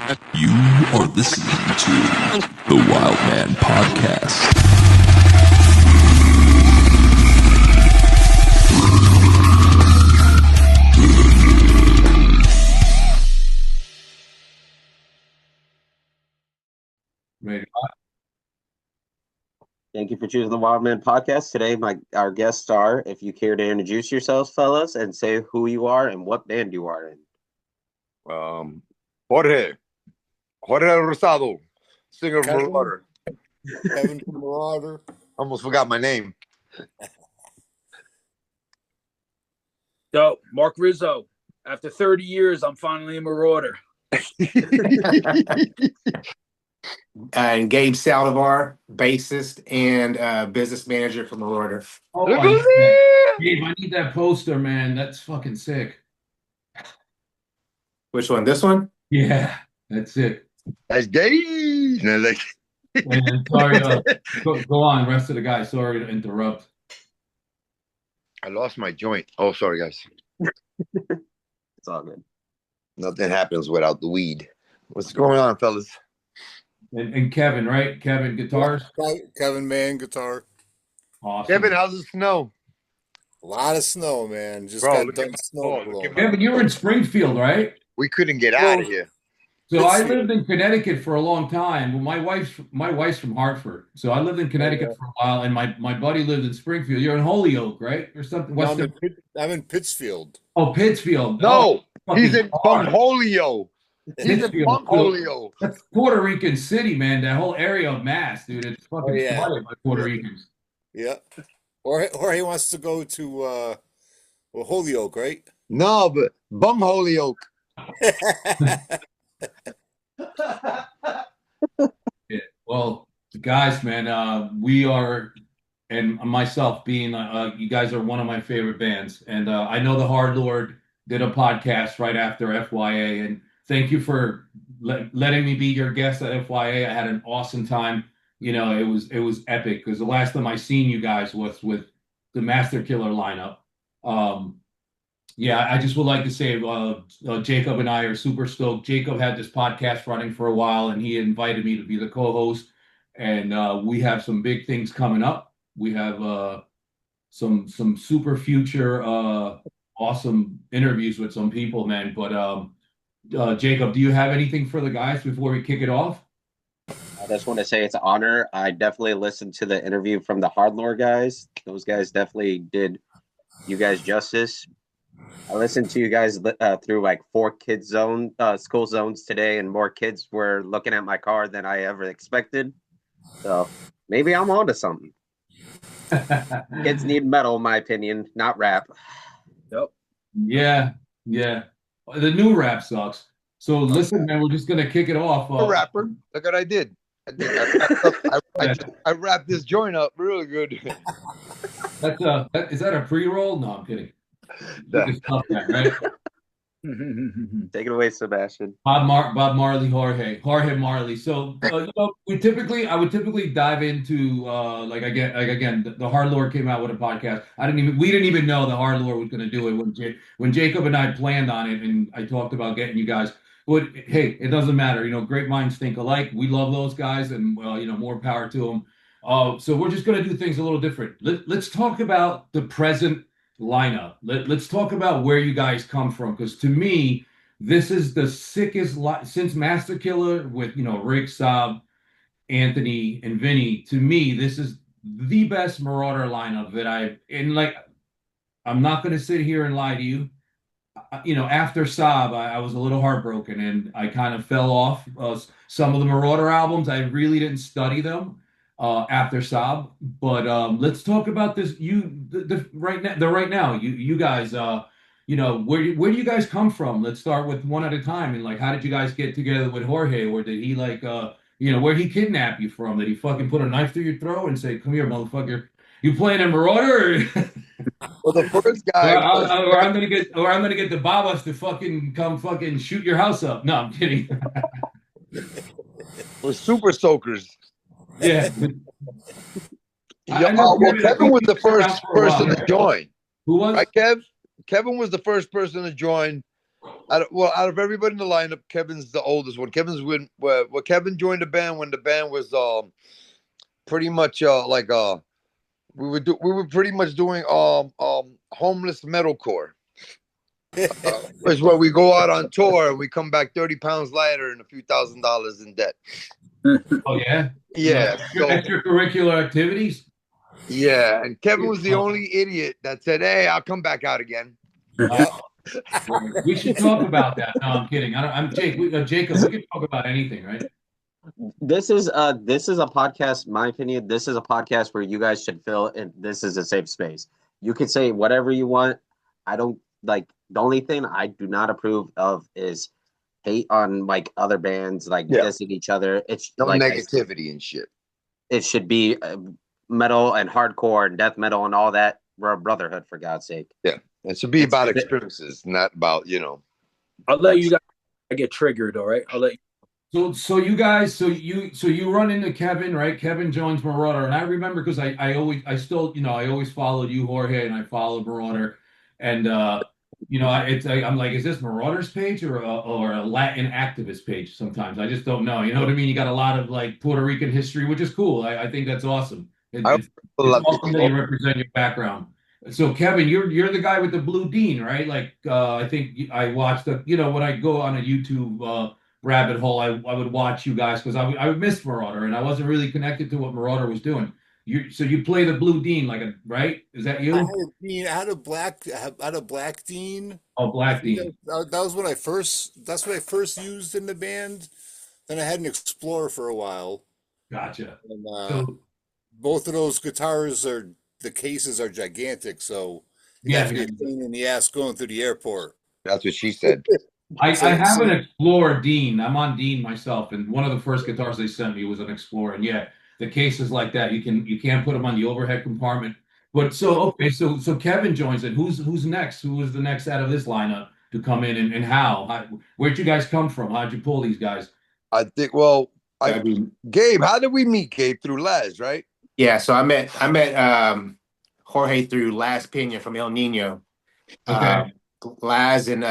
You are listening to the Wild Man Podcast. Thank you for choosing the Wild Man Podcast. Today, our guests are, if you care to introduce yourselves, fellas, and say who you are and what band you are in. Jorge Rosado, singer of Marauder. Kevin from Marauder. Almost forgot my name. Yo, Mark Rizzo. After 30 years, I'm finally a Marauder. And Gabe Saldivar, bassist and business manager for Marauder. Oh, Gabe, I need that poster, man. That's fucking sick. Which one? This one? Yeah, that's sick. That's gay. No, like... And sorry, go on, rest of the guys. Sorry to interrupt. I lost my joint. Oh, sorry, guys. It's all good. Nothing happens without the weed. What's going on, fellas? And Kevin, right? Kevin, guitars? Kevin, man, guitar. Awesome. Kevin, how's the snow? A lot of snow, man. Just Bro, got done snow. Kevin, you were in Springfield, right? We couldn't get out of here. So I lived in Connecticut for a long time. Well, my wife's from Hartford, so I lived in Connecticut for a while, and my buddy lived in Springfield. You're in Holyoke, right, or something? No, I'm in Pittsfield. Oh, Pittsfield. No, oh, he's in Bungholio. He's in Bungholio. That's Puerto Rican city, man. That whole area of Mass, dude. It's fucking flooded by Puerto Ricans. Yeah. Or he wants to go to Holyoke, right? No, but Bungholio. Yeah. Well, guys, man, we are, and myself being, you guys are one of my favorite bands, and I know the Hard Lord did a podcast right after FYA, and thank you for letting me be your guest at FYA. I had an awesome time. You know, it was epic because the last time I seen you guys was with the Master Killer lineup. Yeah, I just would like to say Jacob and I are super stoked. Jacob had this podcast running for a while, and he invited me to be the co-host. And we have some big things coming up. We have some super future awesome interviews with some people, man. But Jacob, do you have anything for the guys before we kick it off? I just want to say it's an honor. I definitely listened to the interview from the Hard Lore guys. Those guys definitely did you guys justice. I listened to you guys through like 4 school zones today, and more kids were looking at my car than I ever expected. So maybe I'm on to something. Kids need metal, in my opinion, not rap. Yep. Yeah. The new rap sucks. So listen, man, we're just gonna kick it off. A rapper. Look what I did. I wrapped this joint up really good. Is that a pre-roll? No, I'm kidding. Just tough that, right? Take it away, Sebastian. Bob Marley, Jorge Marley. So I would typically dive into again, the Hard Lord came out with a podcast. We didn't even know the Hard Lord was going to do it when Jacob and I planned on it, and I talked about getting you guys. But hey, it doesn't matter. You know, great minds think alike. We love those guys, and more power to them. So we're just going to do things a little different. Let's talk about the present lineup. Let's talk about where you guys come from, because to me, this is the sickest since Master Killer with Rick, Saab, Anthony, and Vinny. To me, this is the best Marauder lineup that I'm not going to sit here and lie to you. After Saab, I was a little heartbroken, and I kind of fell off some of the Marauder albums. I really didn't study them after Saab, but let's talk about this. Right now. You guys, where do you guys come from? Let's start with one at a time. And how did you guys get together with Jorge? Or did he where'd he kidnap you from? Did he fucking put a knife through your throat and say, "Come here, motherfucker"? You playing in Marauder? Well, the first guy, or I'm gonna get the Babas to fucking come fucking shoot your house up. No, I'm kidding. We're super soakers. Yeah. Kevin was the first person to join. Who was? Right, Kev? Kevin was the first person to join. Out of everybody in the lineup, Kevin's the oldest one. Kevin's when Kevin joined the band when the band was pretty much we were pretty much doing homeless metalcore. It's where we go out on tour and we come back 30 pounds lighter and a few $1,000s in debt. Oh yeah. Yeah. So, Extracurricular activities. yeah, and Kevin was the only idiot that said, "Hey, I'll come back out again." We should talk about that. No, I'm kidding. I'm Jake. Jacob. We can talk about anything, right? This is a podcast. My opinion. This is a podcast where you guys should feel it. This is a safe space. You can say whatever you want. I don't like. The only thing I do not approve of is hate on like other bands, like dissing each other. It's no like negativity and shit. It should be metal and hardcore and death metal and all that. We're a brotherhood, for God's sake. Yeah, it should be about experiences, not about I'll let you guys get triggered. All right, I'll let you. So you guys, so you run into Kevin, right? Kevin joins Marauder, and I remember because I always followed you, Jorge, and I followed Marauder, and I'm like, is this Marauder's page or a Latin activist page? Sometimes I just don't know. You know what I mean? You got a lot of like Puerto Rican history, which is cool. I think that's awesome. It's awesome that you represent your background. So Kevin, you're the guy with the blue Dean, right? Like I think I watched when I go on a YouTube rabbit hole, I would watch you guys because I would miss Marauder and I wasn't really connected to what Marauder was doing. So you play the blue Dean right? Is that you? I had a black Dean. Oh, Black Dean. That was when that's what I first used in the band. Then I had an Explorer for a while. Gotcha. And both of those guitars the cases are gigantic, so you have to be a pain in the ass going through the airport. That's what she said. I have an Explorer Dean. I'm on Dean myself, and one of the first guitars they sent me was an Explorer. And yeah, the cases like that, you can't put them on the overhead compartment. But so Kevin joins it. Who's next? Who was the next out of this lineup to come in, and how? Where'd you guys come from? How'd you pull these guys? I think. Gabe, how did we meet? Gabe, through Laz, right? Yeah, so I met Jorge through Laz Pena from El Nino. Okay. Laz and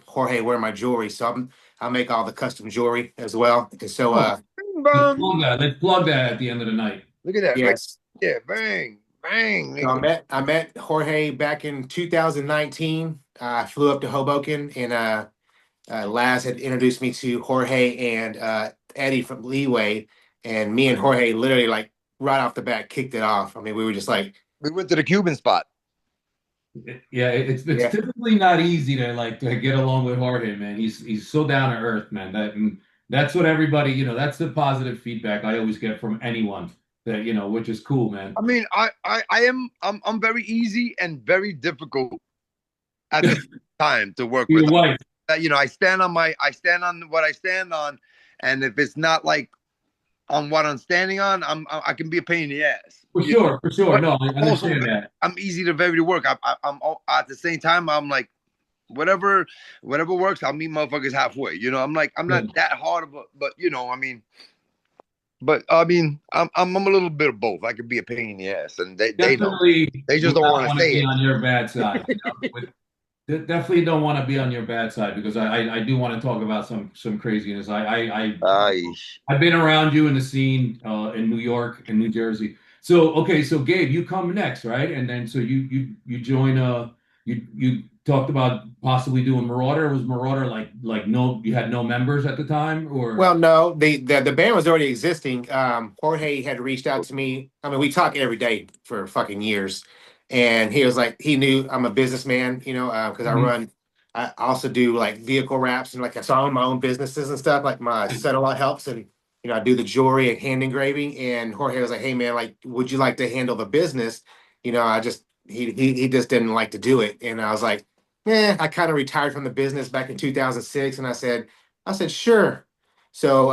Jorge wear my jewelry, so I make all the custom jewelry as well. And so let's plug that at the end of the night. Look at that. Yes. Right? Yeah, bang, bang. So I met Jorge back in 2019. I flew up to Hoboken, and Laz had introduced me to Jorge and Eddie from Leeway, and me and Jorge literally like right off the bat kicked it off. I mean, we were just like, we went to the Cuban spot. Yeah, it's typically not easy to get along with Jorge, man. He's so down to earth, man. That's what everybody, that's the positive feedback I always get from anyone that, which is cool, man. I mean, I'm very easy and very difficult at the time to work with. Your wife. I stand on what I stand on, and if it's not like on what I'm standing on, I can be a pain in the ass. For sure. No, I understand that. I'm easy to work. I'm at the same time, I'm like, whatever works, I'll meet motherfuckers halfway. I'm not that hard of a, but I'm a little bit of both. I could be a pain in the ass, and they know. They just don't want to say it. On your bad side. Definitely don't want to be on your bad side because I do want to talk about some craziness. I've been around you in the scene in New York and New Jersey. So Gabe, you come next, right? And then so you join you talked about possibly doing Marauder. Was Marauder like no, you had no members at the time, or? Well, no, the band was already existing. Jorge had reached out to me. I mean, we talk every day for fucking years. And he was like, he knew I'm a businessman, because I also do like vehicle wraps and like I own my own businesses and stuff, like my satellite helps, and I do the jewelry and hand engraving. And Jorge was like, hey man, like, would you like to handle the business? He just didn't like to do it. And I was like, I kind of retired from the business back in 2006. And I said, sure. So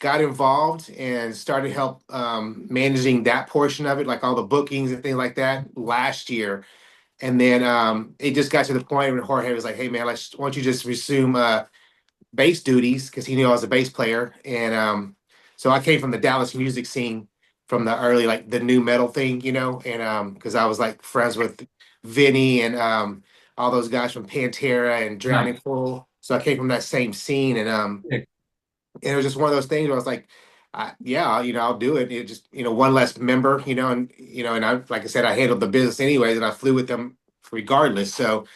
got involved and started help managing that portion of it, like all the bookings and things like that last year. And then it just got to the point where Jorge was like, hey, man, why don't you just resume bass duties? Because he knew I was a bass player. And so I came from the Dallas music scene from the early, like the new metal thing, and because I was like friends with Vinny and all those guys from Pantera and Drowning Pool. So I came from that same scene, and it was just one of those things where I was like, yeah, I'll do it. It just, one less member, and I, like I said, I handled the business anyways, and I flew with them regardless. So,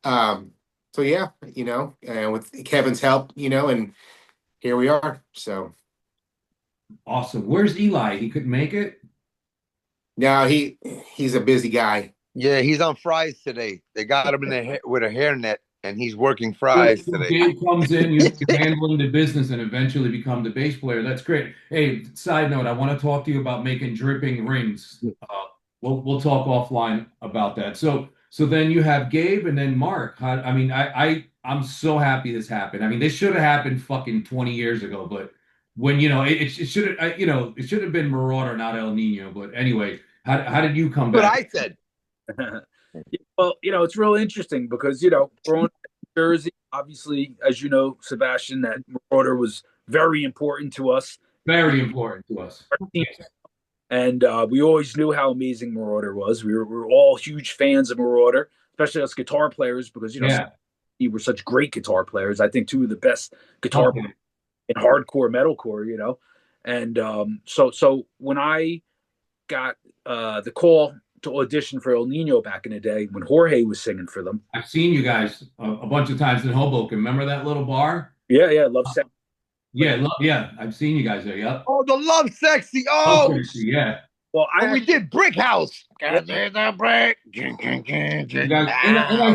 yeah, and with Kevin's help, and here we are. So awesome. Where's Eli? He couldn't make it. now he's a busy guy. Yeah, he's on fries today. They got him with a hairnet, and he's working fries today. Gabe comes in, you're handling the business, and eventually become the bass player. That's great. Hey, side note, I want to talk to you about making dripping rings. We'll talk offline about that. So then you have Gabe and then Mark. I'm so happy this happened. I mean, this should have happened fucking 20 years ago, but when it should have it should have been Marauder, not El Nino. But anyway, how did you come back? What I said. Well, it's real interesting because growing up in Jersey, obviously, as you know, Sebastian, that Marauder was very important to us. Very important to us. And we always knew how amazing Marauder was. We were all huge fans of Marauder, especially us guitar players, because we were such great guitar players. I think two of the best guitar players in hardcore metalcore. And so when I got the call to audition for El Nino back in the day when Jorge was singing for them. I've seen you guys a bunch of times in Hoboken. Remember that little bar? Yeah, Love Sexy. Yeah, I've seen you guys there. Yep. Oh, the Love Sexy. Oh, yeah. Well, we did Brick House. And I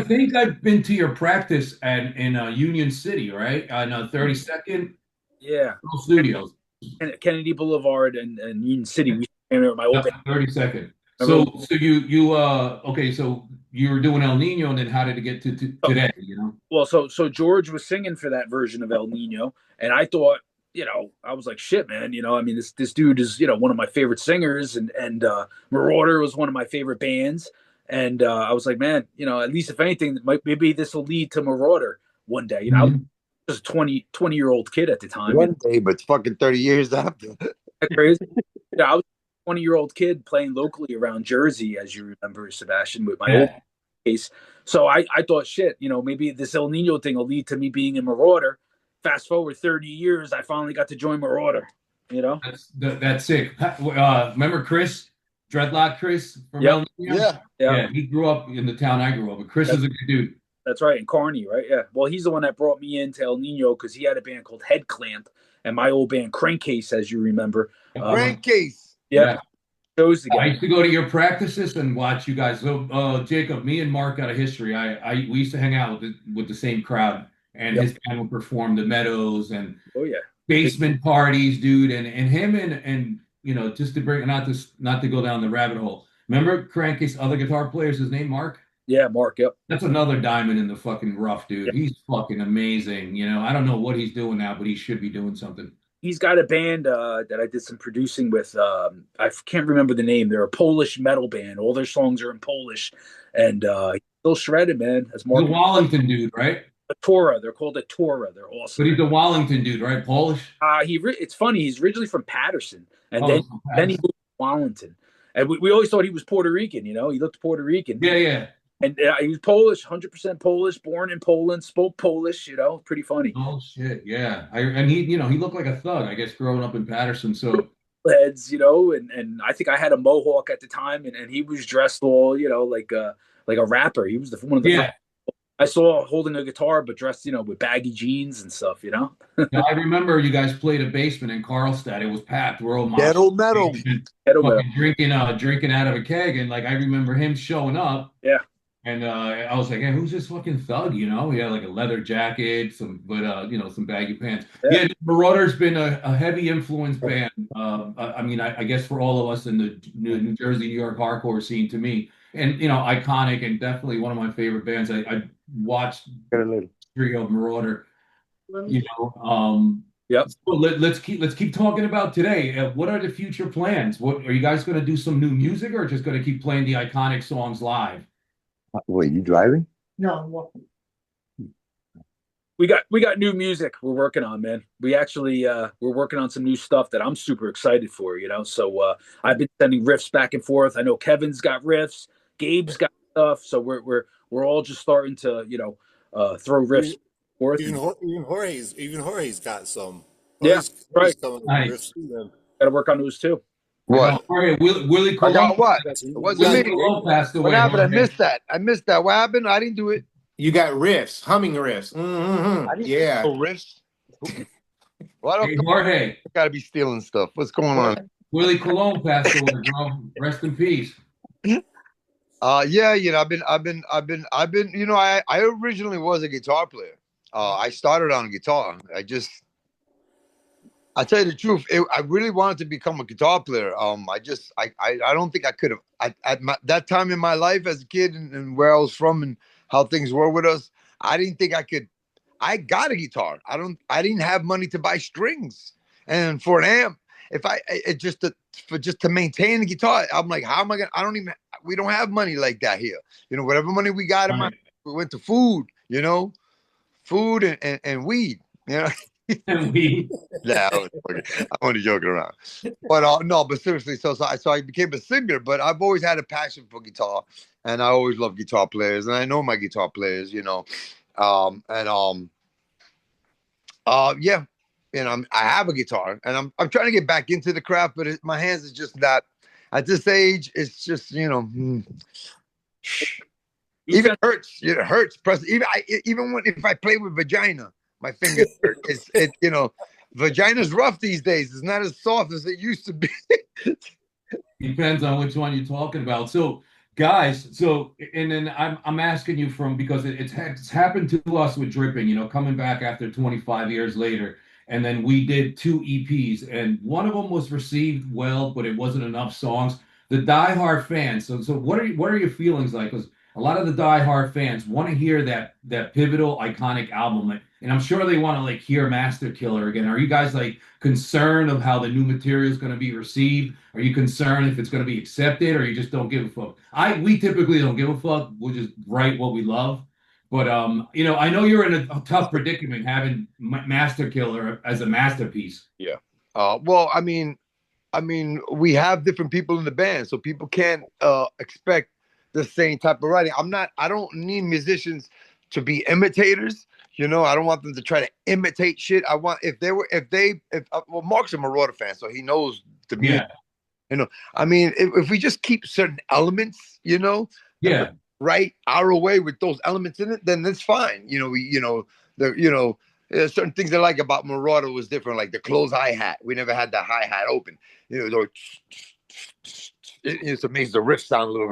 think I've been to your practice in Union City, right? On 32nd. Yeah. Studios. Kennedy Boulevard and Union City. We came at my old 32nd. So you okay, so you were doing El Nino, and then how did it get to today, Well, so George was singing for that version of El Nino, and I thought, I was like, shit, man, I mean, this dude is, one of my favorite singers, and Marauder was one of my favorite bands, and I was like, man, at least if anything, maybe this will lead to Marauder one day, I was a 20-year-old kid at the time. One day, but fucking 30 years after. That's crazy. I was 20-year-old kid playing locally around Jersey, as you remember, Sebastian, with my old case. So I thought, shit, maybe this El Nino thing will lead to me being in Marauder. Fast forward 30 years, I finally got to join Marauder. That's sick. Remember Chris, Dreadlock Chris from El Nino? Yeah. He grew up in the town I grew up, but Chris is a good dude. That's right, in Kearney, right? Yeah. Well, he's the one that brought me into El Nino because he had a band called Head Clamp and my old band Crankcase, as you remember. Crankcase. Yeah. Shows I used to go to your practices and watch you guys. So, Jacob, me and Mark got a history. We used to hang out with the same crowd, and his band would perform the Meadows and basement parties, dude. And him and just to bring not to go down the rabbit hole. Remember Crank's other guitar players? His name Mark. Yeah, Mark. Yep. That's another diamond in the fucking rough, dude. Yep. He's fucking amazing. I don't know what he's doing now, but he should be doing something. He's got a band that I did some producing with. I can't remember the name. They're a Polish metal band. All their songs are in Polish, and he's still shredded, man. That's more. The Wallington dude, right? A Tora. They're called a Tora. They're awesome. But he's a Wallington dude, right? Polish. It's funny. He's originally from Patterson, and then he moved to Wallington. And we always thought he was Puerto Rican. He looked Puerto Rican. Yeah. And he was Polish, 100% Polish, born in Poland, spoke Polish, pretty funny. Oh, shit, yeah. And he looked like a thug, I guess, growing up in Patterson, so. Heads, and I think I had a mohawk at the time, and he was dressed all, like a rapper. He was one of the I saw holding a guitar, but dressed, with baggy jeans and stuff, Yeah, I remember you guys played a basement in Carlstadt. It was packed. We're all Ghetto metal. Drinking out of a keg, and I remember him showing up. Yeah. And I was like, hey, who's this fucking thug? He had like a leather jacket, some baggy pants. Yeah, Marauder's been a heavy influence band. I guess for all of us in the New Jersey, New York hardcore scene, to me, and iconic and definitely one of my favorite bands. I watched three of Marauder. Yep. So let's keep talking about today. What are the future plans? What are you guys going to do? Some new music, or just going to keep playing the iconic songs live? Wait, you driving? No, I'm walking. We got new music we're working on, man. We actually we're working on some new stuff that I'm super excited for, So I've been sending riffs back and forth. I know Kevin's got riffs, Gabe's got stuff. So we're all just starting to throw riffs forth. Even Jorge's got some. Yeah, right. Nice. Riffs too, then. Got to work on those too. What? Willie I Colon. got what? It wasn't Willie me. Colon passed away. What happened? I Jorge. missed that. What happened? I didn't do it. You got riffs, humming riffs. I didn't Yeah. do no riffs. Well, I Hey, don't Jorge. gotta be stealing stuff. What's going on? Willie Colon passed away, bro. Rest in peace. Yeah, I've been, I originally was a guitar player. I started on guitar. I tell you the truth, I really wanted to become a guitar player. I don't think I could have. At that time in my life as a kid and where I was from and how things were with us, I didn't think I could. I got a guitar. I didn't have money to buy strings and for an amp. Just to maintain the guitar, I'm like, how am I gonna? We don't have money like that here. Whatever money we got, we went to food. Food and weed. And we. Yeah, I'm only joking around. But no, but seriously, so I became a singer. But I've always had a passion for guitar, and I always love guitar players, and I know my guitar players. Yeah. I have a guitar, and I'm trying to get back into the craft, but my hands is just not. At this age, it's just even hurts. It hurts. Even if I play with vagina, my fingers hurt. Vagina's rough these days. It's not as soft as it used to be. Depends on which one you're talking about. So, guys, and then I'm asking you because it's happened to us with Dripping. Coming back after 25 years later. And then we did 2 EPs, and one of them was received well, but it wasn't enough songs. The diehard fans. So what are your feelings like? Because a lot of the diehard fans want to hear that pivotal, iconic album, and I'm sure they want to hear Master Killer again. Are you guys concerned of how the new material is going to be received? Are you concerned if it's going to be accepted, or you just don't give a fuck? We typically don't give a fuck. We'll just write what we love. But I know you're in a tough predicament having Master Killer as a masterpiece. Yeah. Well, I mean, we have different people in the band, so people can't expect the same type of writing. I don't need musicians to be imitators. I don't want them to try to imitate shit. I want well, Mark's a Marauder fan, so he knows the music. Yeah. If we just keep certain elements, yeah. Right our way with those elements in it, then that's fine. Certain things I like about Marauder was different, like the closed hi-hat. We never had that hi-hat open. It's amazing the riff sound a little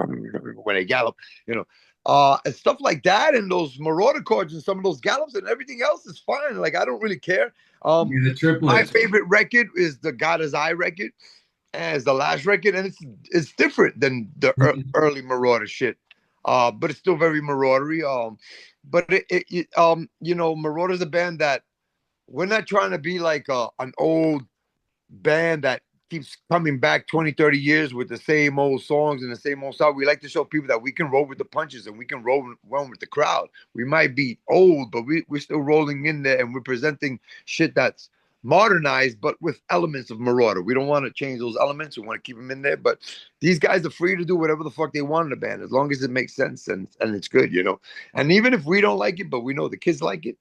when they gallop, and stuff like that, and those Marauder chords and some of those gallops and everything else is fine. I don't really care. My favorite record is the God Is I record as the last record, and it's different than the early Marauder shit. But it's still very Maraudery. But Marauder's a band that we're not trying to be like an old band that keeps coming back 20, 30 years with the same old songs and the same old style. We like to show people that we can roll with the punches and we can run with the crowd. We might be old, but we're still rolling in there, and we're presenting shit that's modernized, but with elements of Marauder. We don't want to change those elements. We want to keep them in there. But these guys are free to do whatever the fuck they want in the band, as long as it makes sense and it's good, And even if we don't like it, but we know the kids like it,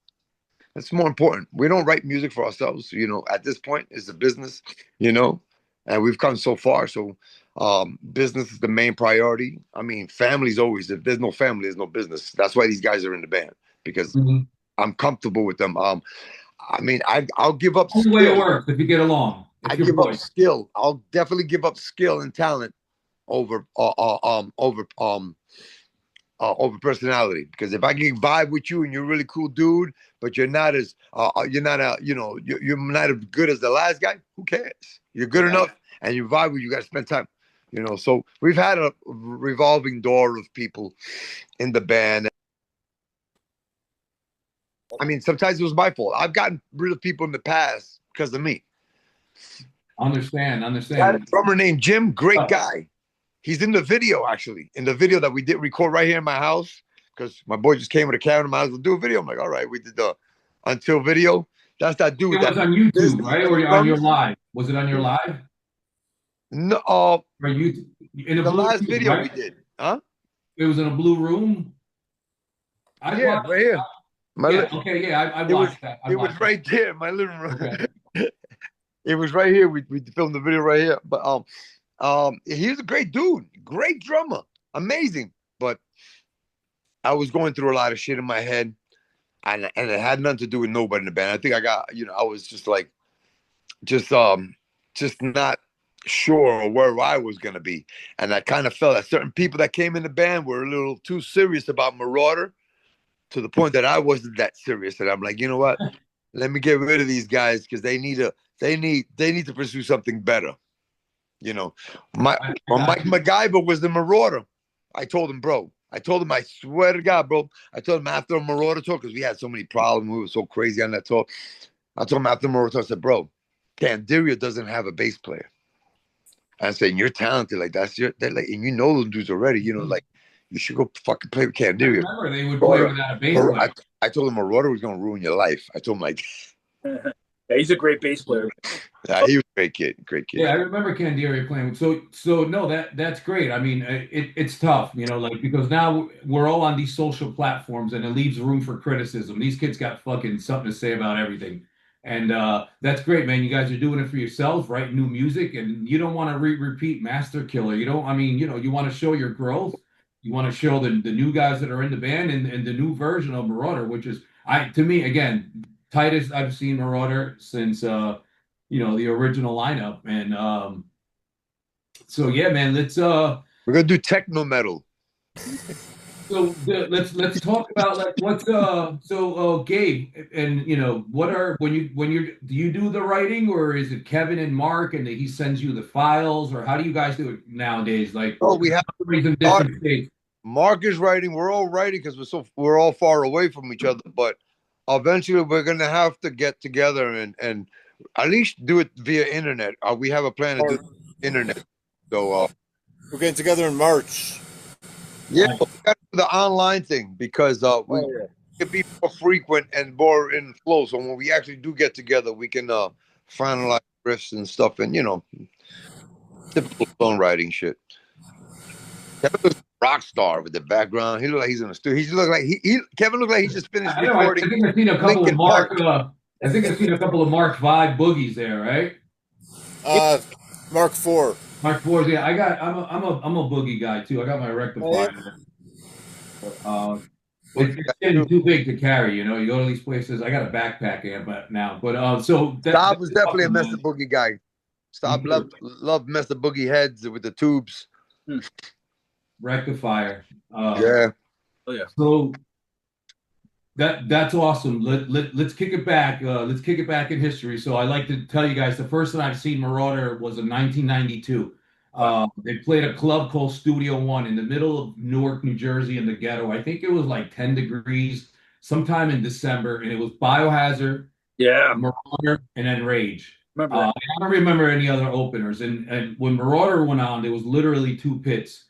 that's more important. We don't write music for ourselves, At this point, it's a business, and we've come so far. So business is the main priority. Family's always. If there's no family, there's no business. That's why these guys are in the band, because I'm comfortable with them. I'll give up skill. The way it works, if you get along. I give up skill. I'll definitely give up skill and talent over personality. Because if I can vibe with you and you're a really cool dude, but you're not as you're not as good as the last guy, who cares? You're good enough and you vibe with you. Got to spend time. So we've had a revolving door of people in the band. Sometimes it was my fault. I've gotten rid of people in the past because of me. Understand. I had a drummer named Jim, great guy. He's in the video, actually. In the video that we did record right here in my house, because my boy just came with a camera, might as well do a video. I'm like, all right, we did the Until video. That's that dude. It was on YouTube, right? Or on your live? Was it on your live? No. Or YouTube? The last video we did. Huh? It was in a blue room. Right here. I watched that. It was right there in my living room. Okay. It was right here. We filmed the video right here. But he was a great dude, great drummer, amazing. But I was going through a lot of shit in my head, and it had nothing to do with nobody in the band. I think I got, I was just like, just not sure where I was gonna be, and I kind of felt that certain people that came in the band were a little too serious about Marauder, to the point that I wasn't that serious. And I'm like, you know what? Let me get rid of these guys because they need to pursue something better. Mike MacGyver was the Marauder. I told him, I swear to God, bro. I told him after a Marauder tour, because we had so many problems. We were so crazy on that tour. I told him after the Marauder tour, I said, bro, Candiria doesn't have a bass player. I'm saying, you're talented. Like, and you know those dudes already, like, you should go fucking play with Candiria. I remember they would play without a bass player. I told him Marauder was going to ruin your life. I told him, like... Yeah, he's a great bass player. Yeah, he was a great kid. Yeah, I remember Candiria playing. So no, that's great. I mean, it's tough, because now we're all on these social platforms, and it leaves room for criticism. These kids got fucking something to say about everything. And that's great, man. You guys are doing it for yourselves, writing new music, and you don't want to repeat Master Killer. You don't. I mean, you want to show your growth. You want to show the new guys that are in the band and the new version of Marauder, which is, to me, again, tightest I've seen Marauder since the original lineup. And so yeah, man, let's we're gonna do techno metal. So let's talk about like what's Gabe, and do you do the writing, or is it Kevin and Mark and he sends you the files, or how do you guys do it nowadays? Like, we have Mark is writing, we're all writing because we're all far away from each other, but eventually we're gonna have to get together and at least do it via internet. We have a plan to do internet, so we're getting together in March. Yeah, we got to do the online thing because we can be more frequent and more in flow. So when we actually do get together, we can finalize riffs and stuff, and typical songwriting shit. Kevin looks like a rock star with the background. He looks like he's in the studio. Kevin looks like he just finished recording. I think I've seen a couple of Mark. I think I've seen a couple of Mark 5 boogies there, right? Mark 4. Mark 4s, yeah. I'm a boogie guy too. I got my rectifier. It's getting too big to carry, You go to these places. I got a backpack amp now, but so Stop was definitely a Mr. Boogie guy. Stop loved Mr. Boogie heads with the tubes. Rectifier. Yeah. Oh yeah. So that's awesome. Let's kick it back. Let's kick it back in history. So I like to tell you guys the first time I've seen Marauder was in 1992. They played a club called Studio One in the middle of Newark, New Jersey, in the ghetto. I think it was like 10 degrees sometime in December, and it was Biohazard, Marauder, and then Rage. I don't remember any other openers. And when Marauder went on, there was literally 2 pits.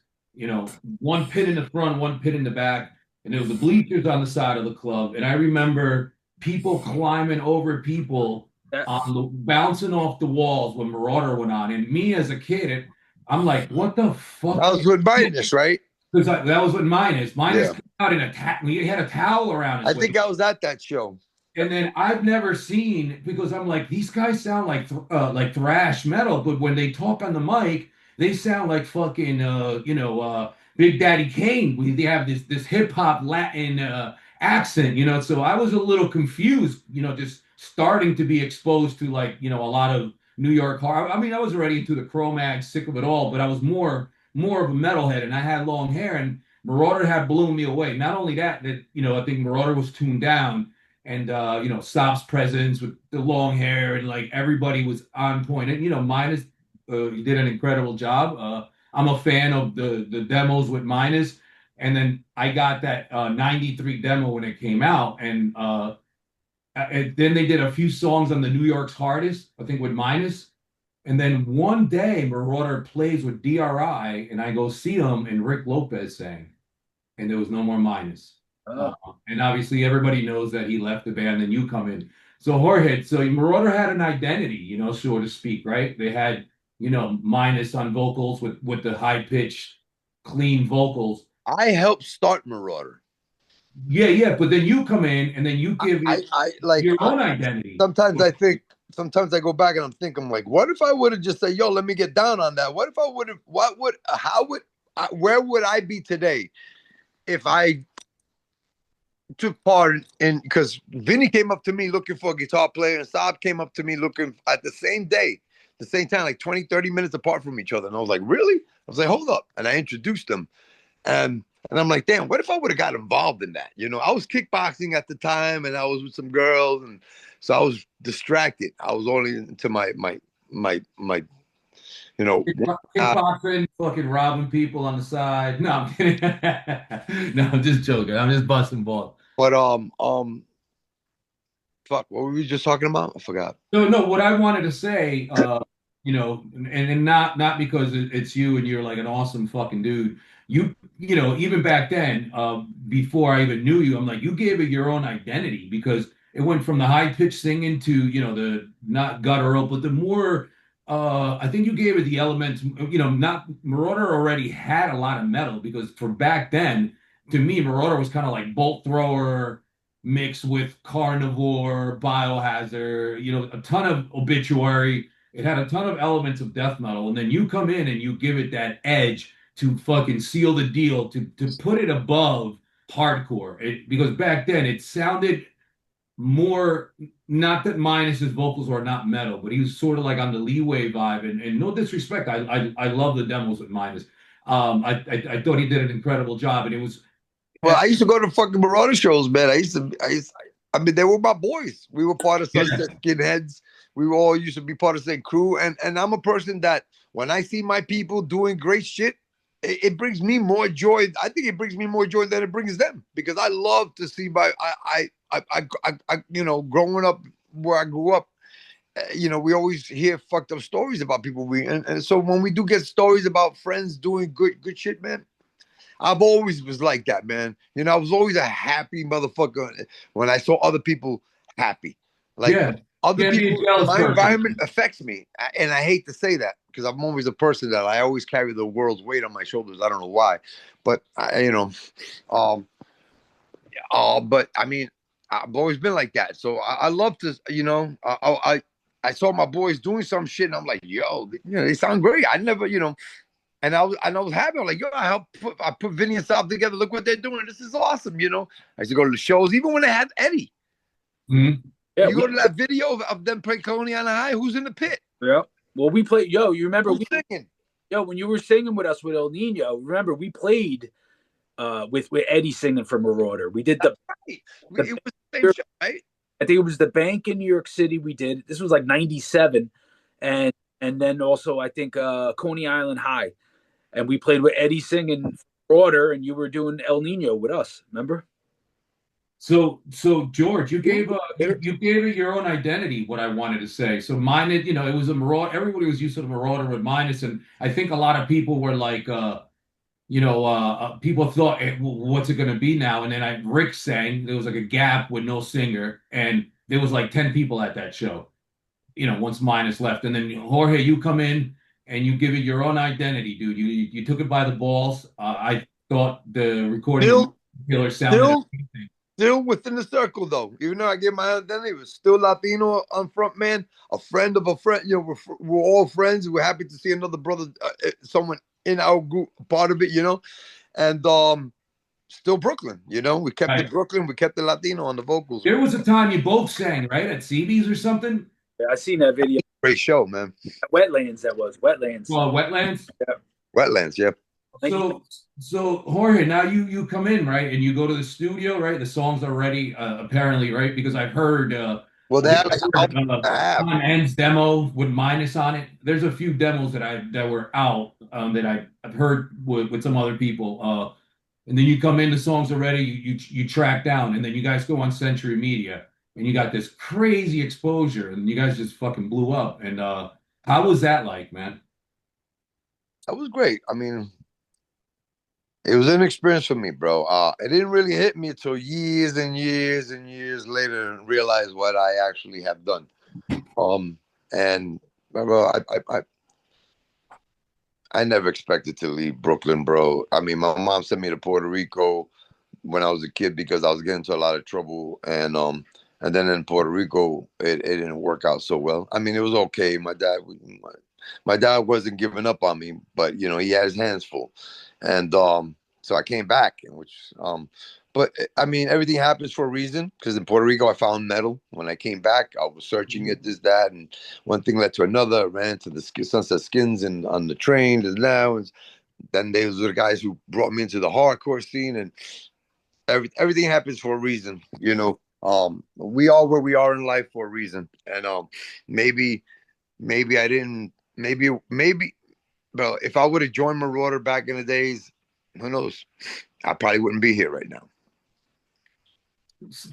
One pit in the front, one pit in the back. And there was the bleachers on the side of the club. And I remember people climbing over people, bouncing off the walls when Marauder went on. And me as a kid, I'm like, what the fuck? That was with Minus, right? Because that was with Minus. Minus came out in he had a towel around his waist. I think I was at that show. And then I've never seen, because I'm like, these guys sound like thrash metal, but when they talk on the mic, they sound like fucking, Big Daddy Kane. They have this hip hop Latin accent, So I was a little confused, just starting to be exposed to a lot of New York horror. I mean, I was already into the Cro-Mags, sick of it all, but I was more of a metalhead, and I had long hair, and Marauder had blown me away. Not only that, I think Marauder was tuned down, and Sop's presence with the long hair, and everybody was on point. And Minus did an incredible job. I'm a fan of the demos with Minus, and then I got that 93 demo when it came out, and then they did a few songs on the New York's Hardest, I think, with Minus. And then one day Marauder plays with DRI, and I go see him, and Rick Lopez sang, and there was no more Minus. And obviously everybody knows that he left the band, and you come in. So Jorge, Marauder had an identity, so to speak, right? They had Minus on vocals with the high-pitched, clean vocals. I helped start Marauder. Yeah, but then you come in and then you give it your own identity. Sometimes I go back and I'm like, what if I would have just said, yo, let me get down on that? What if I would have, where would I be today if I took part in, because Vinny came up to me looking for a guitar player and Saab came up to me looking at the same day, the same time, like 20, 30 minutes apart from each other. And I was like, really? I was like, hold up. And I introduced them. And I'm like, damn, what if I would have got involved in that? You know, I was kickboxing at the time and I was with some girls. And so I was distracted. I was only into my you know, kickboxing, fucking robbing people on the side. No, I'm kidding. No, I'm just joking. I'm just busting balls. But fuck, what were we just talking about? I forgot. No, what I wanted to say, you know, and not because it's you and you're like an awesome fucking dude. You know, even back then, before I even knew you, I'm like, you gave it your own identity because it went from the high pitched singing to, you know, the not guttural, but the more I think you gave it the elements, you know, not Marauder already had a lot of metal because for back then, to me, Marauder was kind of like Bolt Thrower mixed with Carnivore, Biohazard, you know, a ton of Obituary. It had a ton of elements of death metal. And then you come in and you give it that edge to fucking seal the deal, to put it above hardcore. Because back then it sounded more, not that Minus's vocals are not metal, but he was sort of like on the Leeway vibe. And no disrespect, I love the demos with Minus. I thought he did an incredible job, and it was. Well, I used to go to fucking Marauder shows, man. I mean, they were my boys. We were part of Sunset Skinheads. We all used to be part of the same crew. And I'm a person that when I see my people doing great shit, it brings me more joy. I think it brings me more joy than it brings them because I love to see I you know, growing up where I grew up, you know, we always hear fucked up stories about people. And so when we do get stories about friends doing good shit, man, I've always was like that, man. You know, I was always a happy motherfucker when I saw other people happy. Like other people, my environment affects me. And I hate to say that because I'm always a person that I always carry the world's weight on my shoulders. I don't know why, but you know, but I mean, I've always been like that. So I love to, you know, I saw my boys doing some shit and I'm like, yo, you know, they sound great. I never, you know, and I was happy. I'm like, yo, I put Vinny and South together. Look what they're doing. This is awesome, you know. I used to go to the shows, even when they had Eddie. Mm-hmm. Yeah, you go to that video of them playing Coney on the High. Who's in the pit? Yeah. Well, we played. Yo, you remember we singing? Yo, when you were singing with us with El Nino, remember we played with Eddie singing for Marauder. We did the. Right. It was the same show, right? I think it was the Bank in New York City. We did. This was like '97, and then also I think Coney Island High. And we played with Eddie singing Marauder, and you were doing El Nino with us. Remember? So George, you gave it your own identity. What I wanted to say. So mine, you know, it was a Marauder. Everybody was used to the Marauder with Minus, and I think a lot of people were like, you know, people thought, hey, well, what's it going to be now? And then Rick sang. There was like a gap with no singer, and there was like 10 people at that show. You know, once Minus left, and then Jorge, you come in. And you give it your own identity, dude. You took it by the balls. I thought the recording sounded still within the circle, though. Even though I gave my identity, it was still Latino on front man, a friend of a friend. You know, we're all friends. We're happy to see another brother, someone in our group, part of it. You know, and still Brooklyn. You know, we kept it Brooklyn. We kept the Latino on the vocals. There was a time you both sang, right, at CB's or something. Yeah, I seen that video. Great show, man. Wetlands, that was Wetlands. Well, Wetlands. Yeah. Wetlands, yeah. So Jorge, now you come in, right, and you go to the studio, right? The songs are ready, apparently, right? Because I've heard. Well, they have on End's demo with Minus on it. There's a few demos that were out that I've heard with some other people. And then you come in, the songs are ready. You track down, and then you guys go on Century Media. And you got this crazy exposure, and you guys just fucking blew up. And how was that like, man? That was great. I mean, it was an experience for me, bro. It didn't really hit me until years and years and years later and realize what I actually have done. And bro, I never expected to leave Brooklyn, bro. I mean, my mom sent me to Puerto Rico when I was a kid because I was getting into a lot of trouble, and then in Puerto Rico, it didn't work out so well. I mean, it was okay. My dad wasn't giving up on me, but you know, he had his hands full, and so I came back, but I mean, everything happens for a reason. Because in Puerto Rico, I found metal. When I came back, I was searching it, this, that, and one thing led to another. I ran into the Sunset Skins and on the train, and then those were the guys who brought me into the hardcore scene, and everything happens for a reason, you know. We are where we are in life for a reason, and maybe I didn't, maybe, well, if I would have joined Marauder back in the days, who knows? I probably wouldn't be here right now.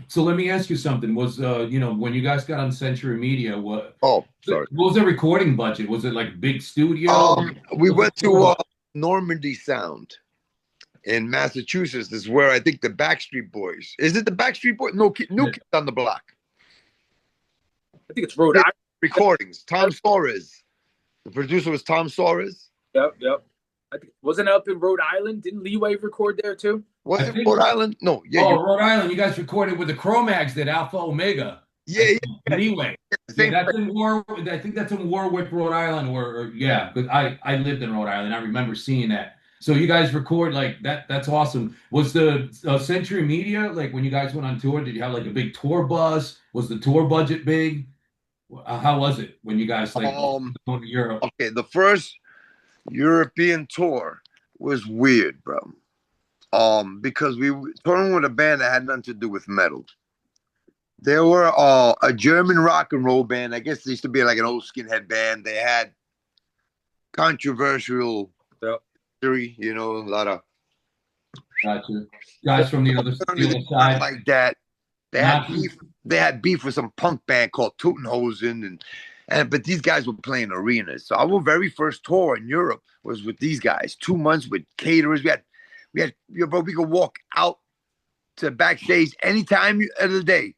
So let me ask you something. Was you know, when you guys got on Century Media, what? Oh, sorry. What was the recording budget? Was it like big studio? We went to Normandy Sound in Massachusetts. This is where I think the Backstreet Boys. Is it the Backstreet Boys? No, New Kids on the Block. I think it's Rhode Island. Recordings. Tom Soares. The producer was Tom Soares. Yep. I think, wasn't it up in Rhode Island? Didn't Leeway record there too? Was it Rhode Island? No. Yeah. Rhode Island. You guys recorded with the Cro-Mags did Alpha Omega. Yeah. Leeway. Yeah, that's in I think that's in Warwick, Rhode Island, or yeah, because I lived in Rhode Island. I remember seeing that. So you guys record like that. That's awesome. Was the Century Media, like when you guys went on tour, did you have like a big tour bus? Was the tour budget big? How was it when you guys like going to Europe? Okay, the first European tour was weird, bro. Because we were touring with a band that had nothing to do with metal. They were a German rock and roll band. I guess they used to be like an old skinhead band. They had controversial theory, you know, a lot of guys from the other side like that. They had beef with some punk band called Teutenhosen, but these guys were playing arenas. So our very first tour in Europe was with these guys. 2 months with caterers. Bro, we could walk out to backstage any time of the day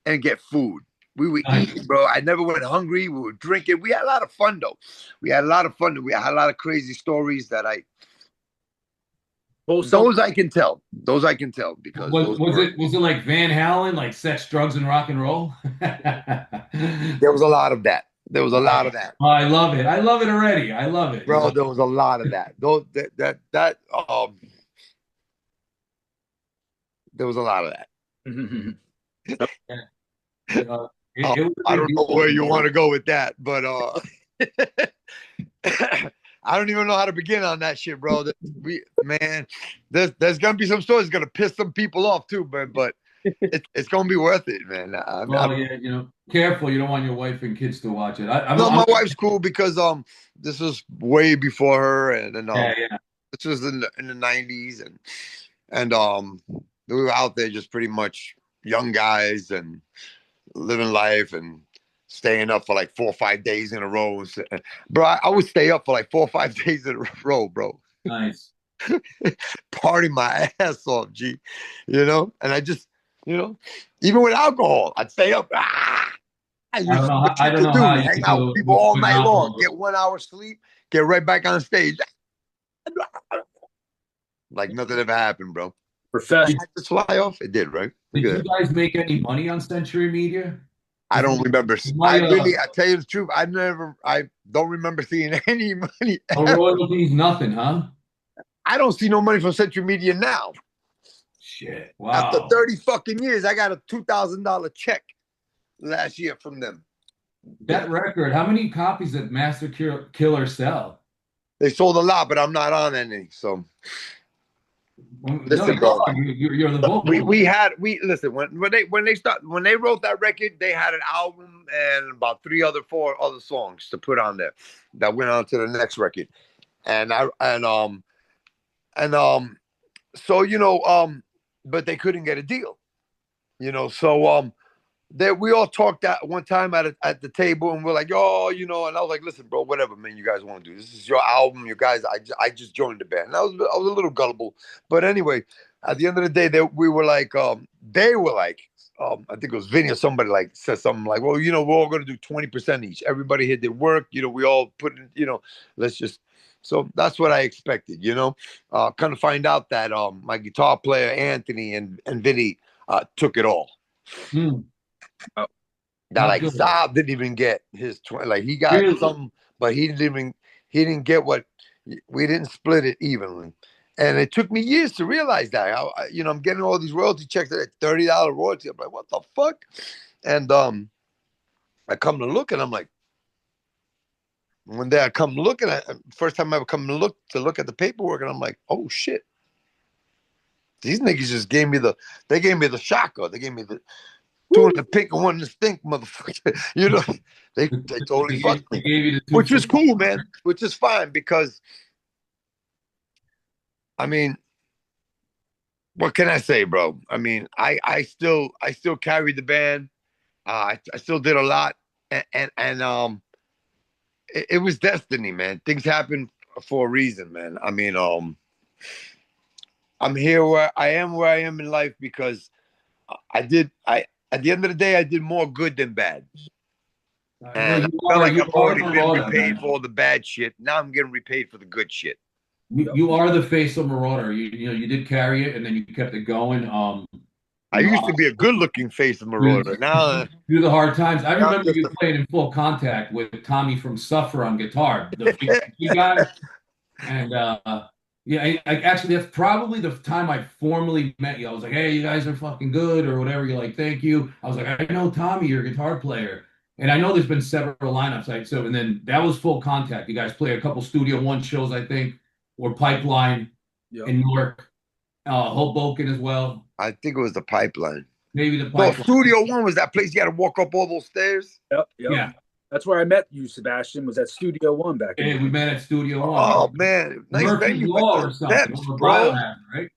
and get food. We were eating, bro. I never went hungry. We were drinking. We had a lot of fun, though. We had a lot of crazy stories that those I can tell. Those I can tell because was it like Van Halen, like sex, drugs, and rock and roll? There was a lot of that. There was a lot of that. Oh, I love it. I love it already. I love it, bro. There was a lot of that. There was a lot of that. I don't know where you want to go with that, but I don't even know how to begin on that shit, bro. There's gonna be some stories gonna piss some people off too, but it's gonna be worth it, man. Yeah, you know, careful. You don't want your wife and kids to watch it. My wife's cool because this was way before her, and this was in the 90s, and we were out there just pretty much young guys and living life and staying up for like 4 or 5 days in a row. Bro, I would stay up for like 4 or 5 days in a row, bro. Nice. Party my ass off, G. You know? And I just, you know, even with alcohol, I'd stay up. I don't know how hang out with people all night long, get 1 hour sleep, get right back on stage. Like nothing ever happened, bro. Professional. Just fly off. It did, right? Did you guys make any money on Century Media? I don't remember. I tell you the truth, I don't remember seeing any money. Royalties, nothing, huh? I don't see no money from Century Media now. Shit. Wow. After 30 fucking years, I got a $2,000 check last year from them. That record, how many copies did Master Killer sell? They sold a lot, but I'm not on any, so. Listen, bro. You're the vocal. Listen, when they wrote that record, they had an album and about 4 other songs to put on there that went on to the next record. So you know, but they couldn't get a deal. You know, so we all talked at one time at the table, and we're like, oh, you know, and I was like, listen, bro, whatever, man, you guys want to do. This is your album, you guys. I just joined the band. And I was a little gullible, but anyway, at the end of the day, they were like, I think it was Vinny or somebody like said something like, well, you know, we're all going to do 20% each. Everybody here did work. You know, we all put in, you know, let's just. So that's what I expected, you know. Kind of find out that my guitar player Anthony and Vinny took it all. Mm. That like Saab didn't even get his 20. Like he got some, but he didn't get what we didn't split it evenly. And it took me years to realize that. You know, I'm getting all these royalty checks at $30 royalty. I'm like, what the fuck? And I come to look, and I'm like, one day I come looking at first time I ever come to look at the paperwork, and I'm like, oh shit. These niggas just gave me the shocker. They gave me the two in the pink and one in the stink, motherfucker. You know, they totally fucked me. Which is cool, man. Which is fine because I mean, what can I say, bro? I mean, I still carried the band. I still did a lot, and it was destiny, man. Things happen for a reason, man. I mean, I'm here where I am in life because at the end of the day, I did more good than bad. And I felt like I've already been repaid for all the bad shit. Now I'm getting repaid for the good shit. You are the face of Marauder. You know, you did carry it, and then you kept it going. I used to be a good-looking face of Marauder. Now through the hard times, I remember you playing in Full Contact with Tommy from Suffer on guitar, the big guy. And yeah, I actually that's probably the time I formally met you. I was like, hey, you guys are fucking good, or whatever. You're like, thank you. I was like, I know Tommy, you're a guitar player. And I know there's been several lineups. And then that was Full Contact. You guys played a couple Studio One shows, I think. Or Pipeline in Newark, Hoboken as well. I think it was the Pipeline. Maybe the Pipeline. No, Studio One was that place you had to walk up all those stairs. Yep. Yeah, that's where I met you, Sebastian. Was at Studio One back then. Yeah, we met at Studio One. Oh man, nice venue. Or something. Bro. Right?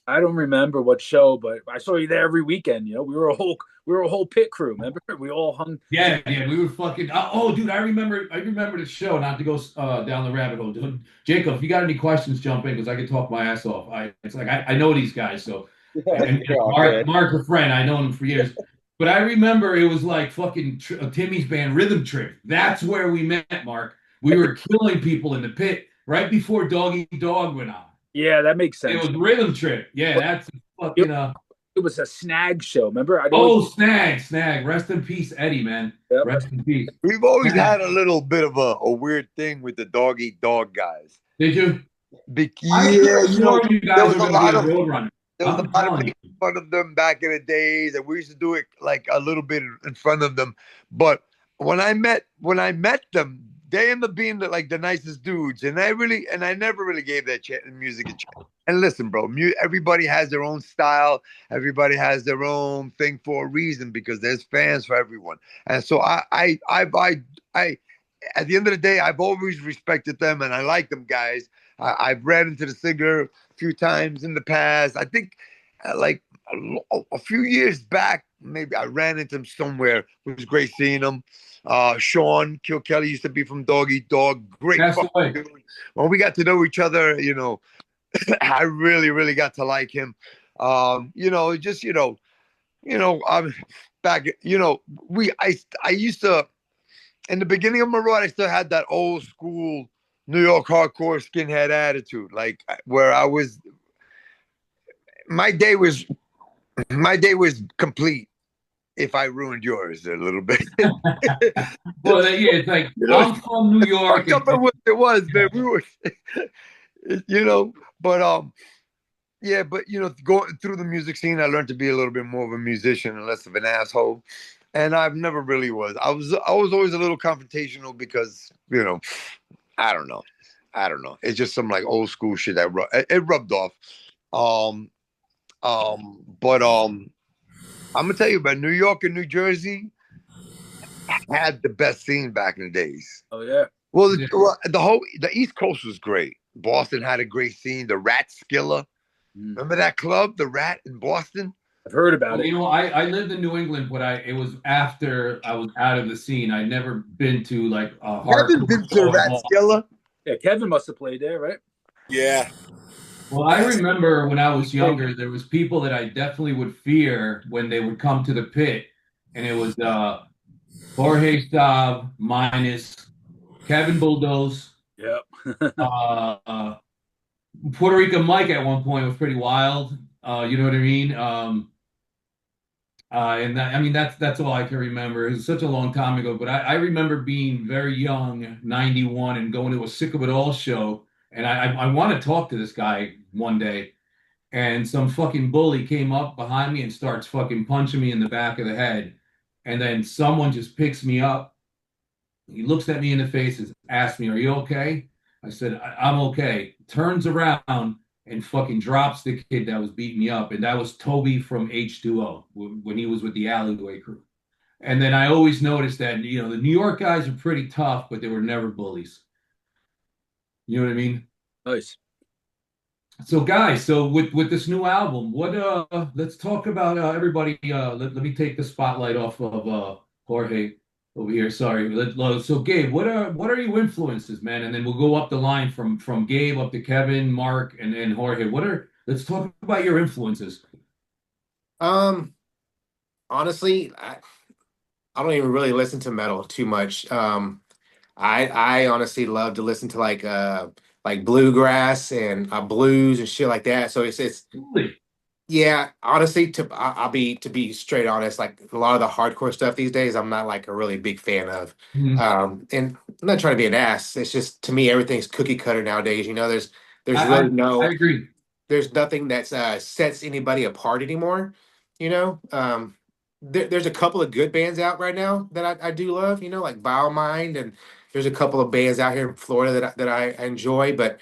I don't remember what show, but I saw you there every weekend. You know, we were a whole pit crew. Remember, we all hung. Yeah, we were fucking. Oh, dude, I remember the show. Not to go down the rabbit hole, dude. Jacob, if you got any questions, jump in because I can talk my ass off. I know these guys, so. And Mark's a friend. I know him for years. But I remember it was like fucking Timmy's band Rhythm Trip. That's where we met, Mark. We were killing people in the pit right before Doggy Dog went on. Yeah, that makes sense. It was Rhythm Trip. Yeah, that's fucking It was a Snag show, remember? Snag. Rest in peace, Eddie, man. Yep. Rest in peace. We've always had a little bit of a weird thing with the Doggy Dog guys. Did you? Yeah, you know, there was a lot of Roadrunner. There was a lot of making fun of them back in the days, and we used to do it like a little bit in front of them. But when I met them, they ended up being like the nicest dudes, and I never really gave that music a chance. And listen, bro, everybody has their own style, everybody has their own thing for a reason because there's fans for everyone. And so I at the end of the day, I've always respected them, and I like them guys. I've ran into the singer a few times in the past. I think like a few years back, maybe I ran into him somewhere. It was great seeing him. Sean Kilkelly used to be from Doggy Dog. Great fucking dude. When we got to know each other, you know, I really, really got to like him. You know, just, I'm back, I used to, in the beginning of my run, I still had that old school New York hardcore skinhead attitude, like where I was, my day was complete if I ruined yours a little bit. Well, yeah, it's like, I'm from New York. It was, man. We were, but yeah, but going through the music scene, I learned to be a little bit more of a musician and less of an asshole. And I've never really was. I was always a little confrontational because, I don't know. It's just some like old school shit that it rubbed off. But I'm gonna tell you about New York and New Jersey had the best scene back in the days. Oh yeah. Well, the East Coast was great. Boston had a great scene. The Rat Skilla. Remember that club, the Rat in Boston? I've heard about it. I lived in New England, but it was after I was out of the scene. I'd never been to like a hard. Haven't been to Rat Skilla? Yeah, Kevin must have played there, right? Yeah. Well, I remember when I was younger, there was people that I definitely would fear when they would come to the pit, and it was Jorge Staub minus Kevin Bulldoze. Yep. Puerto Rican Mike at one point was pretty wild. You know what I mean? And that, I mean, that's all I can remember. It was such a long time ago, but I remember being very young, 91, and going to a Sick of It All show. And I want to talk to this guy one day. And some fucking bully came up behind me and starts fucking punching me in the back of the head. And then someone just picks me up. He looks at me in the face and asks me, "Are you okay?" I said, "I'm okay." Turns around and fucking drops the kid that was beating me up. And that was Toby from H2O when he was with the Alleyway Crew. And then I always noticed that, you know, the New York guys are pretty tough, but they were never bullies. You know what I mean? Nice. So guys, so with this new album, what let's talk about everybody let me take the spotlight off of Jorge over here. Sorry. So Gabe, what are your influences, man? And then we'll go up the line from Gabe up to Kevin, Mark, and then Jorge. Let's talk about your influences. Honestly, I don't even really listen to metal too much. I honestly love to listen to like bluegrass and blues and shit like that. So it's Really? yeah. Honestly, to be straight honest, like a lot of the hardcore stuff these days, I'm not like a really big fan of. Mhm. And I'm not trying to be an ass. It's just to me everything's cookie cutter nowadays. You know, there's I, really I agree. there's nothing that sets anybody apart anymore. You know, there's a couple of good bands out right now that I do love. You know, like Biomind, and there's a couple of bands out here in Florida that I enjoy. But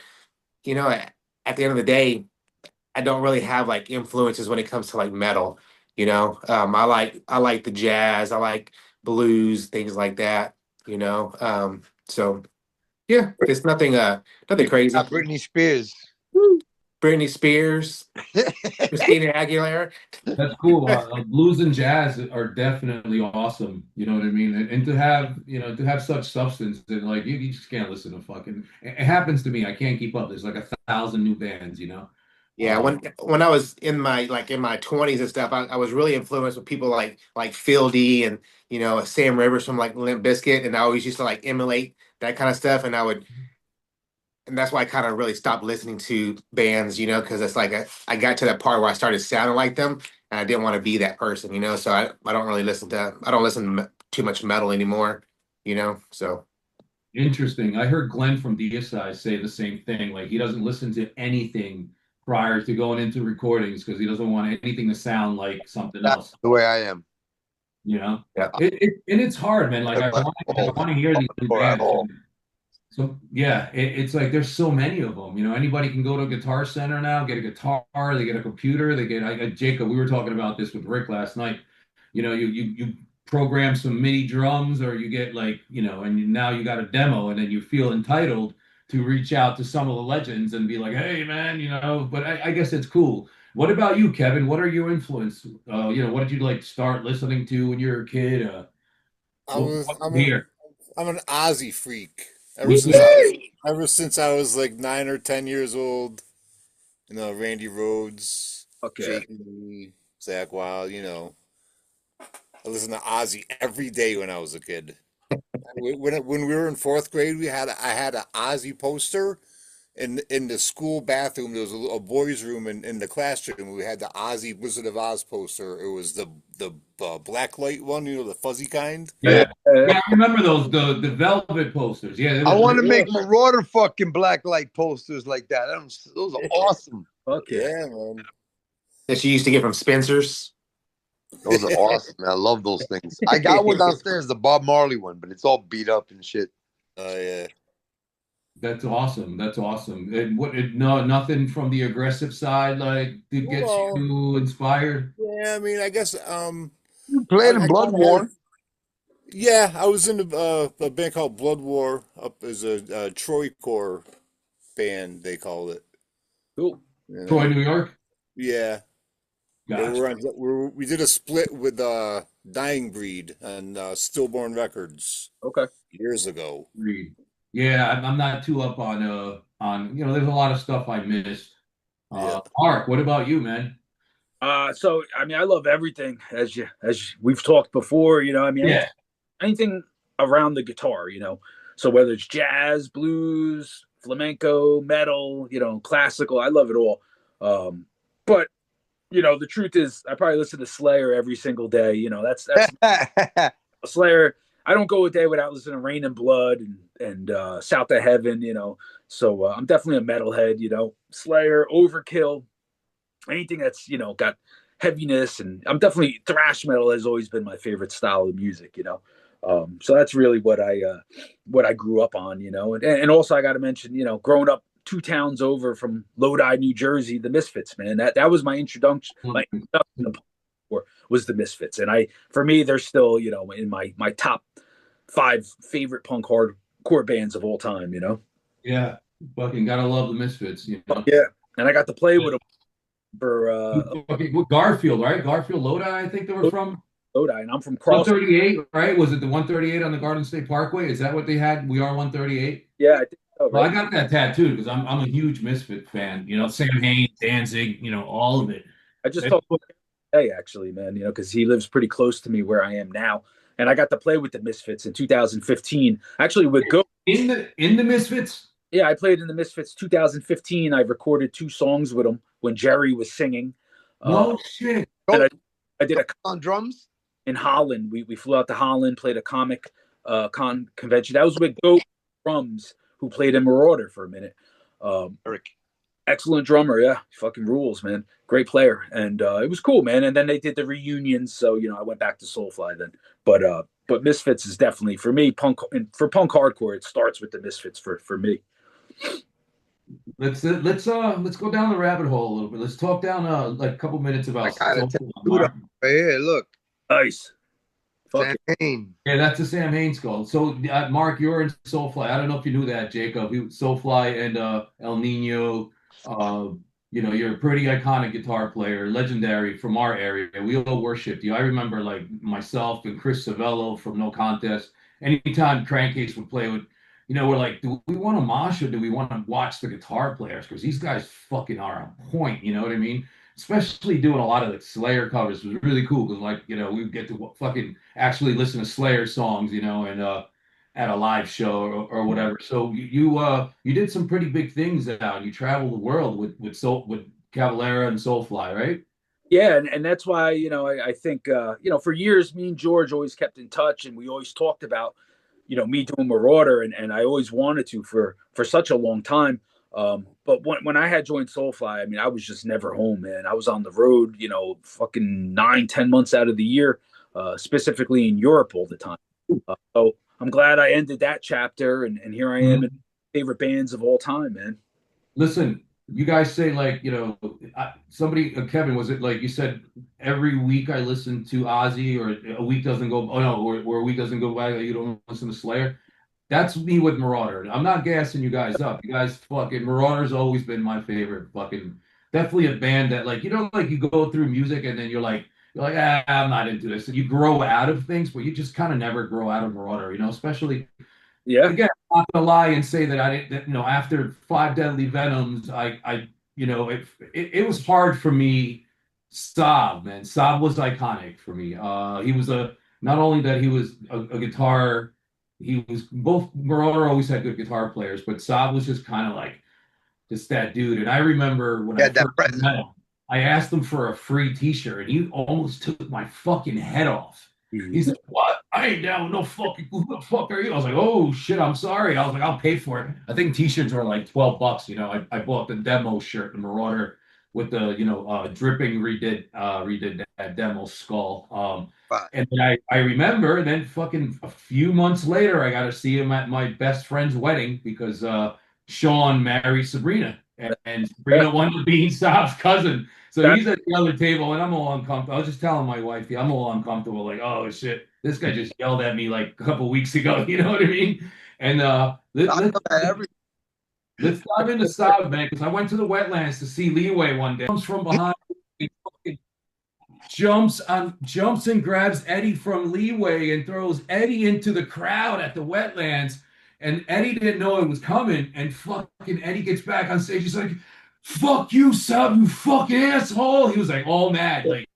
you know, at the end of the day, I don't really have like influences when it comes to like metal. You know, I like the jazz, I like blues, things like that. You know, so yeah, it's nothing crazy. Britney Spears. Britney Spears, Christina Aguilera. That's cool. Blues and jazz are definitely awesome. You know what I mean? And to have, you know, to have such substance that like you just can't listen to fucking. It happens to me. I can't keep up. There's like 1,000 new bands. You know. Yeah, when I was in my 20s and stuff, I was really influenced with people like Phil D and you know Sam Rivers from like Limp Bizkit, and I always used to like emulate that kind of stuff, and that's why I kind of really stopped listening to bands, you know, because it's like I got to that part where I started sounding like them, and I didn't want to be that person, you know. So I don't really listen to too much metal anymore, you know. So Interesting. I heard Glenn from DSI say the same thing. Like he doesn't listen to anything prior to going into recordings because he doesn't want anything to sound like something else. The way I am. You know, yeah, and it's hard, man. Like I want to hear these new bands. So yeah, it's like there's so many of them. You know, anybody can go to a Guitar Center now, get a guitar, they get a computer, they get. Jacob, we were talking about this with Rick last night. You know, you program some MIDI drums, or you get like, you know, and now you got a demo, and then you feel entitled to reach out to some of the legends and be like, hey, man, you know. But I guess it's cool. What about you, Kevin? What are your influence? You know, what did you like start listening to when you were a kid? I'm an Ozzy freak. Me too. Ever since I was like 9 or 10 years old, you know, Randy Rhoads, Okay. Jake Lee, Zach Wild, you know. I listened to Ozzy every day when I was a kid. When we were in fourth grade, I had an Ozzy poster in the school bathroom. There was a boys' room in the classroom. We had the Ozzy Wizard of Oz poster. It was the black light one, you know, the fuzzy kind. Yeah, I remember those the velvet posters. Yeah, I want to make Marauder fucking black light posters like that. Those are awesome. Okay. Yeah, man. that you used to get from Spencer's. Those are awesome. Man. I love those things. I got one downstairs, the Bob Marley one, but it's all beat up and shit. Oh yeah. That's awesome. That's awesome. And nothing from the aggressive side like that gets you inspired. Yeah, I mean, I guess You played in Blood War. Yeah, I was in a band called Blood War up as a Troy Core band, they called it. Cool. You know? Troy, New York. Yeah. Gotcha. We did a split with Dying Breed on Stillborn Records. Okay. Years ago. Yeah, I'm not too up on you know, there's a lot of stuff I missed. Mark, what about you, man? So I mean, I love everything as we've talked before. You know, I mean, Yeah. anything around the guitar. You know, so whether it's jazz, blues, flamenco, metal, you know, classical, I love it all. But you know, the truth is, I probably listen to Slayer every single day. You know, that's Slayer. I don't go a day without listening to Rain and Blood and South of Heaven. You know, so I'm definitely a metalhead. You know, Slayer, Overkill, anything that's got heaviness, and I'm definitely thrash metal has always been my favorite style of music. You know, so that's really what I grew up on. You know, and also I got to mention, growing up 2 towns over from Lodi, New Jersey, the Misfits, man. That was my introduction. My introduction to was the Misfits, and for me, they're still in my top 5 favorite punk hardcore bands of all time. Yeah, fucking gotta love the Misfits. Yeah, and I got to play with them for Garfield, right? Garfield, Lodi, I think they were from. Lodi, and I'm from Cross 138, right? Was it the 138 on the Garden State Parkway? Is that what they had? We are 138. Yeah, I think so, right? Well, I got that tattooed because I'm a huge Misfit fan. Sam Haines, Danzig, all of it. I just talked to him today, actually, man. Because he lives pretty close to me where I am now, and I got to play with the Misfits in 2015. Actually, with Go in the Misfits. Yeah, I played in the Misfits 2015. I recorded 2 songs with them when Jerry was singing. No shit. And I did on drums in Holland. We flew out to Holland, played a comic convention. That was with Goat Drums, who played in Marauder for a minute. Eric, excellent drummer. Yeah, fucking rules, man. Great player, and it was cool, man. And then they did the reunions, so I went back to Soulfly then. But Misfits is definitely for me punk. And for punk hardcore, it starts with the Misfits for me. Let's go down the rabbit hole a little bit. Let's talk down like a couple minutes about right here. Look, nice. Sam Haines. Yeah, that's a Sam Haines skull. So Mark, you're in Soulfly. I don't know if you knew that, Jacob. Soulfly and El Nino. You're a pretty iconic guitar player, legendary from our area. We all worshipped you. I remember like myself and Chris Savello from No Contest. Anytime Crankcase would play with. We're like, do we want to mosh or do we want to watch the guitar players? Because these guys fucking are on point, you know what I mean? Especially doing a lot of the Slayer covers was really cool because, we get to fucking actually listen to Slayer songs, and at a live show or whatever. So you did some pretty big things now. You traveled the world with Cavalera and Soulfly, right? Yeah, and that's why I think for years me and George always kept in touch, and we always talked about me doing Marauder, and I always wanted to for such a long time. But when I had joined Soulfly, I mean, I was just never home, man. I was on the road, fucking 9-10 months out of the year, specifically in Europe all the time. So I'm glad I ended that chapter, and here I am in favorite bands of all time, man. Listen, you guys say Kevin, was it like you said every week I listen to Ozzy, or a week doesn't go, or a week doesn't go by that you don't listen to Slayer? That's me with Marauder. I'm not gassing you guys up. You guys fucking Marauder's always been my favorite. Fucking definitely a band that you go through music and then you're like I'm not into this. And you grow out of things, but you just kind of never grow out of Marauder, especially. Yeah. Again, I'm not gonna lie and say that I didn't. That, after 5 Deadly Venoms, it was hard for me. Saab, man, Saab was iconic for me. He was not only that he was a guitar. He was both. Marauder always had good guitar players, but Saab was just kind of like just that dude. And I remember when met him, I asked him for a free T-shirt, and he almost took my fucking head off. He said, "What? I ain't down with no fucking. Who the fuck are you?" I was like, "Oh shit, I'm sorry." I was like, "I'll pay for it." I think T-shirts were like $12. I bought the demo shirt, the Marauder with the dripping redid that demo skull. And then I remember, and then fucking a few months later, I got to see him at my best friend's wedding because Sean married Sabrina, and Sabrina wanted to be Saab's cousin. So he's at the other table, and I'm all uncomfortable. I was just telling my wife, I'm all uncomfortable, like, oh shit, this guy just yelled at me like a couple weeks ago. You know what I mean? And let's dive into Saab, man, because I went to the wetlands to see Leeway one day. He comes from behind, jumps and grabs Eddie from Leeway and throws Eddie into the crowd at the wetlands. And Eddie didn't know it was coming. And fucking Eddie gets back on stage. He's like, "Fuck you, Sub, you fucking asshole." He was like all mad. Like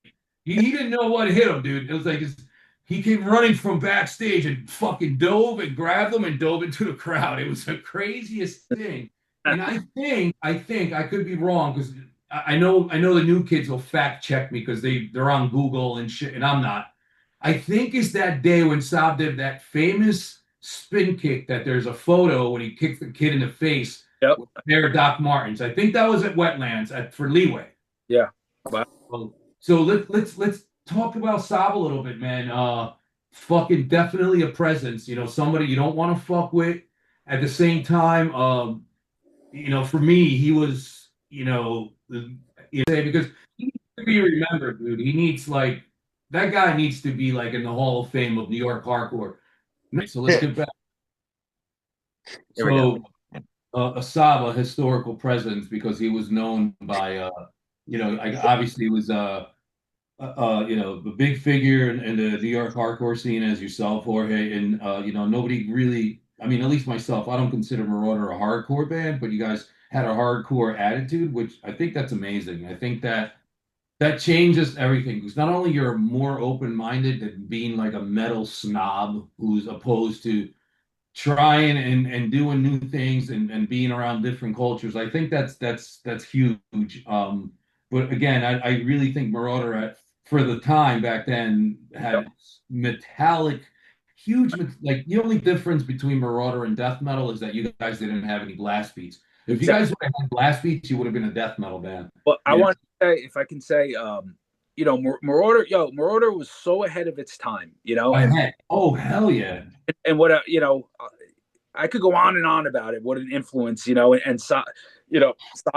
he didn't know what hit him, dude. It was like he came running from backstage and fucking dove and grabbed him and dove into the crowd. It was the craziest thing. And I think I could be wrong because I know the new kids will fact check me because they're on Google and shit, and I'm not. I think it's that day when Saab did that famous spin kick that there's a photo when he kicked the kid in the face. Yep. With a pair of Doc Martens. I think that was at Wetlands for Leeway. Yeah. Wow. So let's talk about Saab a little bit, man. Fucking definitely a presence. Somebody you don't want to fuck with. At the same time, for me, he was, because he needs to be remembered, dude. He needs that guy needs to be in the Hall of Fame of New York hardcore. So let's get back. So Asaba, historical presence, because he was known by obviously was a big figure in the New York hardcore scene as yourself, Jorge, and nobody really. I mean, at least myself, I don't consider Marauder a hardcore band, but you guys had a hardcore attitude, which I think that's amazing. I think that changes everything because not only you're more open-minded than being like a metal snob who's opposed to trying and doing new things and being around different cultures. I think that's huge. But again, I really think Marauder for the time back then had metallic, huge, like the only difference between Marauder and death metal is that you guys didn't have any blast beats. If you guys would have had blast beats, you would have been a death metal band. Well, I want to say, if I can say, Marauder was so ahead of its time, Oh, hell yeah. And what, I could go on and on about it. What an influence, and Saab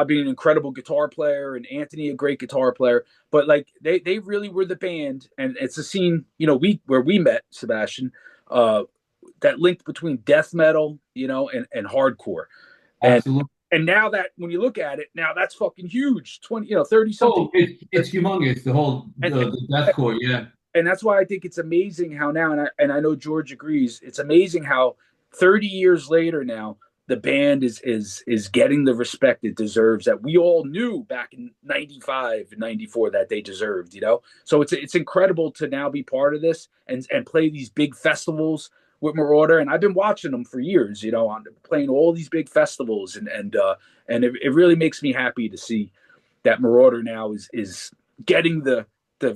being an incredible guitar player and Anthony a great guitar player. But they really were the band, and it's a scene, where we met, Sebastian, that linked between death metal, and hardcore. Absolutely. And now that when you look at it, now that's fucking huge. 30 something. Oh, it's humongous. The whole the deathcore, yeah. And that's why I think it's amazing how now, and I know George agrees. It's amazing how 30 years later now the band is getting the respect it deserves that we all knew back in 95 and 94 that they deserved. So it's incredible to now be part of this and play these big festivals with Marauder, and I've been watching them for years, on playing all these big festivals, and it really makes me happy to see that Marauder now is getting the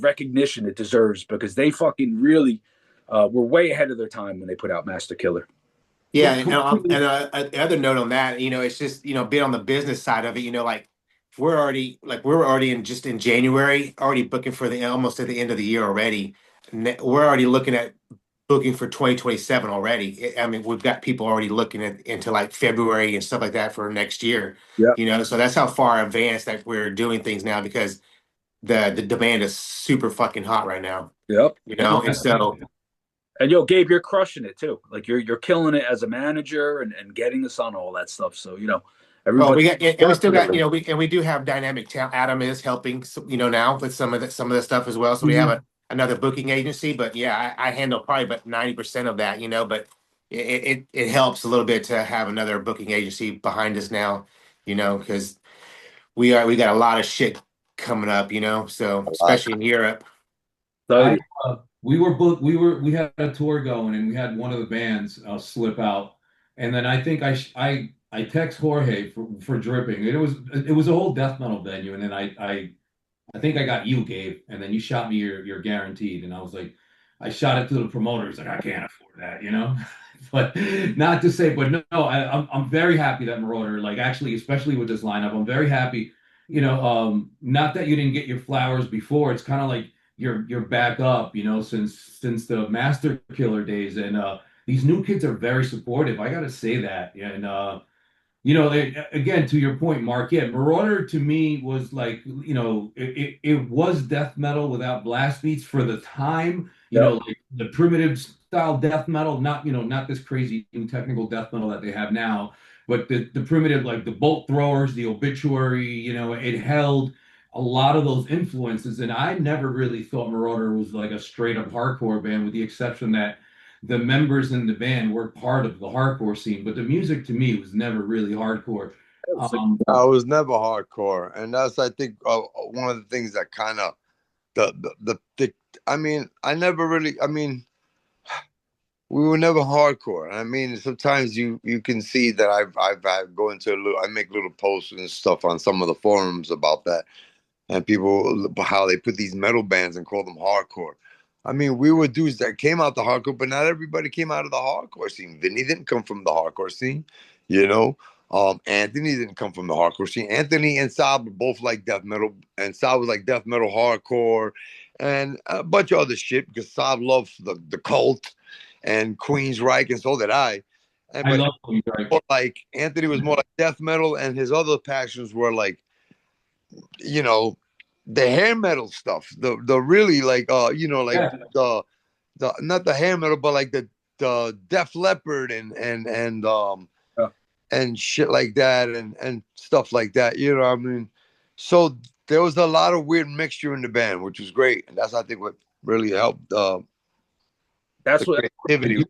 recognition it deserves because they fucking really were way ahead of their time when they put out Master Killer. Yeah, and another note on that, it's just being on the business side of it, we're already in January, already booking for almost at the end of the year already. We're already looking at booking for 2027 already. I mean, we've got people already looking into February and stuff like that for next year. Yeah. So that's how far advanced that we're doing things now because the demand is super fucking hot right now. Yep. And so. And Gabe, you're crushing it too. Like you're killing it as a manager and getting us on all that stuff. So everybody. We still got we do have dynamic talent. Adam is helping now with some of the stuff as well. So we have another booking agency, but yeah, I handle probably about 90% of that. But it helps a little bit to have another booking agency behind us now. Because we got a lot of shit coming up. So especially in Europe. We were booked. We had a tour going, and we had one of the bands slip out, and then I think I text Jorge for dripping. It was a whole death metal venue, and then I think I got you, Gabe, and then you shot me your guaranteed, and I was like, I shot it to the promoter. He's like, I can't afford that, But not to say, but no, I'm very happy that Marauder, actually, especially with this lineup, I'm very happy. Not that you didn't get your flowers before. It's kind of like you're back up, since the Master Killer days, and these new kids are very supportive. I gotta say that, and again, to your point, Mark, yeah, Marauder to me was it was death metal without blast beats for the time, the primitive style death metal, not this crazy technical death metal that they have now, but the primitive, like the bolt throwers, the obituary, it held a lot of those influences, and I never really thought Marauder was like a straight up hardcore band, with the exception that the members in the band were part of the hardcore scene, but the music to me was never really hardcore. I was never hardcore, and that's I think one of the things that kind of the I mean, I never really. I mean, we were never hardcore. I mean, sometimes you can see that I go into I make little posts and stuff on some of the forums about that, and people how they put these metal bands and call them hardcore. I mean, we were dudes that came out the hardcore, but not everybody came out of the hardcore scene. Vinny didn't come from the hardcore scene, you know. Anthony didn't come from the hardcore scene. Anthony and Saab were both like death metal, and Saab was like death metal hardcore, and a bunch of other shit because Saab loved the Cult and Queensryche, and so did I. And, I love Queensryche. Like Anthony was more like death metal, and his other passions were like, you know, the hair metal stuff, the really like the not the hair metal, but like the Def Leppard and shit like that and stuff like that. You know what I mean? So there was a lot of weird mixture in the band, which was great, and that's I think what really helped. That's what creativity,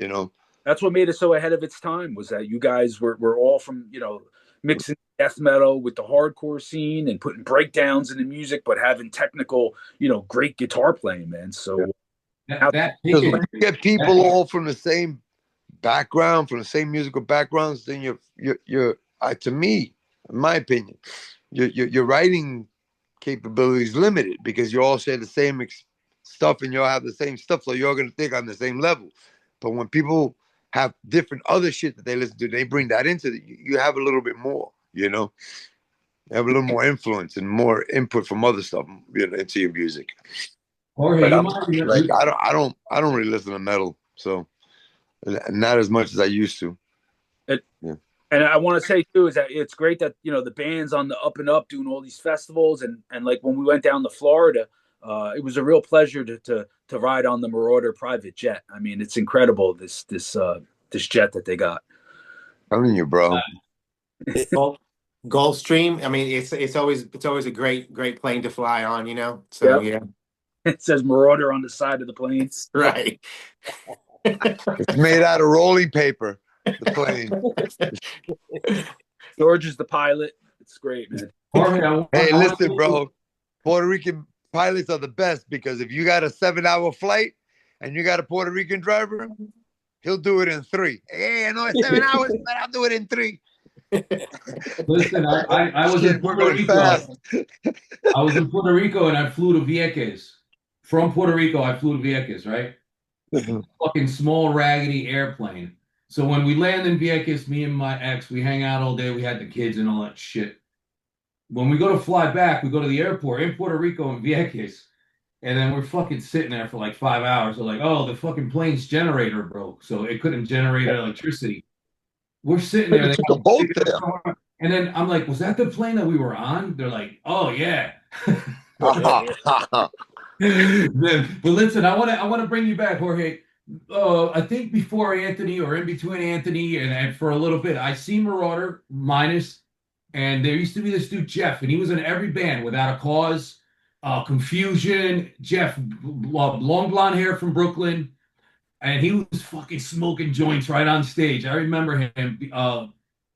you know. That's what made it so ahead of its time, was that you guys were all from, you know, mixing death metal with the hardcore scene and putting breakdowns in the music, but having technical, you know, great guitar playing, man. So because when you get people all from the same background, from the same musical backgrounds, then you're to me, in my opinion, your writing capability is limited because you all share the same stuff and you all have the same stuff, so you're going to think on the same level. But when people have different other shit that they listen to, they bring that into it. You have a little bit more, you know. You have a little more influence and more input from other stuff, you know, into your music. Jorge, like I don't really listen to metal, so not as much as I used to. And I want to say too is that it's great that, you know, the band's on the up and up doing all these festivals, and like when we went down to Florida, it was a real pleasure to ride on the Marauder private jet. I mean, it's incredible this jet that they got. I'm telling you, bro. Gulfstream. I mean, it's always a great plane to fly on, you know. So yeah. It says Marauder on the side of the plane. Right. It's made out of rolling paper. The plane. George is the pilot. It's great, man. Hey, listen, bro. Puerto Rican pilots are the best because if you got a 7-hour flight and you got a Puerto Rican driver, he'll do it in 3. Hey, I know it's 7 hours, but I'll do it in 3. Listen, I was in Puerto Rico. I was in Puerto Rico and I flew to Vieques. From Puerto Rico, I flew to Vieques, right? Fucking small, raggedy airplane. So when we land in Vieques, me and my ex, we hang out all day. We had the kids and all that shit. When we go to fly back, we go to the airport in Puerto Rico in Vieques. And then we're fucking sitting there for like 5 hours. We're like, oh, the fucking plane's generator broke. So it couldn't generate electricity. We're sitting there. And then I'm like, was that the plane that we were on? They're like, oh, yeah. But listen, I want to bring you back, Jorge. I think before Anthony or in between Anthony and for a little bit, I see Marauder minus, and there used to be this dude Jeff, and he was in every band Without a Cause, Confusion. Jeff, long blonde hair from Brooklyn, and he was fucking smoking joints right on stage. I remember him.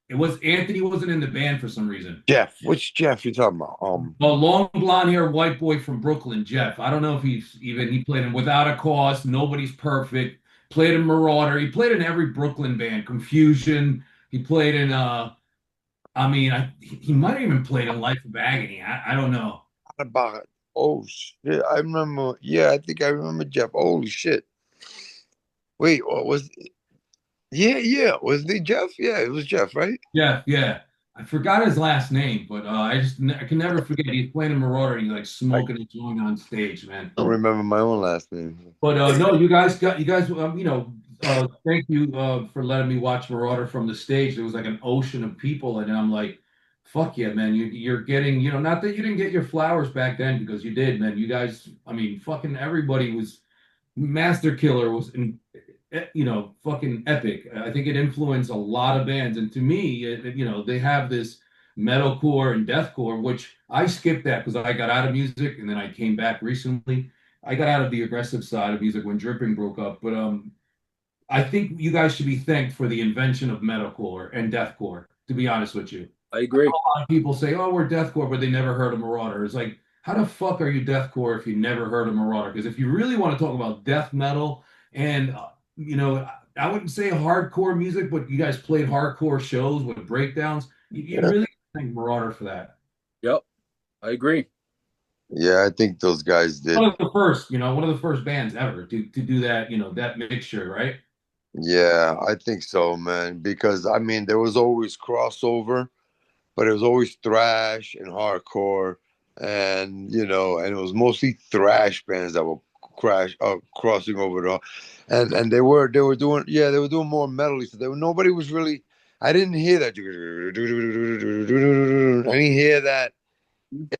It was Anthony wasn't in the band for some reason. Jeff, which Jeff you talking about? Long blonde hair, white boy from Brooklyn, Jeff. I don't know if he played in Without a Cause, Nobody's Perfect, played in Marauder. He played in every Brooklyn band, Confusion. He played in he might have even played in Life of Agony. I don't know. About oh shit, I remember. Yeah, I think I remember Jeff. Holy shit! Wait, what was? Yeah. Was it Jeff? Yeah, it was Jeff, right? Yeah. I forgot his last name, but I can never forget. He's playing in Marauder and he's like smoking a joint on stage, man. I don't remember my own last name. But no, you guys, thank you for letting me watch Marauder from the stage. There was like an ocean of people, and I'm like, fuck yeah, man. You're getting, not that you didn't get your flowers back then, because you did, man. You guys, I mean, fucking everybody was. Master Killer was fucking epic. I think it influenced a lot of bands, and to me, they have this metalcore and deathcore, which I skipped that because I got out of music, and then I came back recently. I got out of the aggressive side of music when Dripping broke up, but I think you guys should be thanked for the invention of metalcore and deathcore. to be honest with you. I agree. A lot of people say, "Oh, we're deathcore," but they never heard of Marauder. It's like, how the fuck are you deathcore if you never heard of Marauder? Because if you really want to talk about death metal and I wouldn't say hardcore music, but you guys played hardcore shows with breakdowns. You really thank Marauder for that. Yep, I agree. Yeah, I think those guys did. One of the first bands ever to do that, that mixture, right? Yeah, I think so, man. Because I mean, there was always crossover, but it was always thrash and hardcore, and and it was mostly thrash bands that were crossing over and they were doing more metally. So nobody was really. I didn't hear that. I didn't hear that.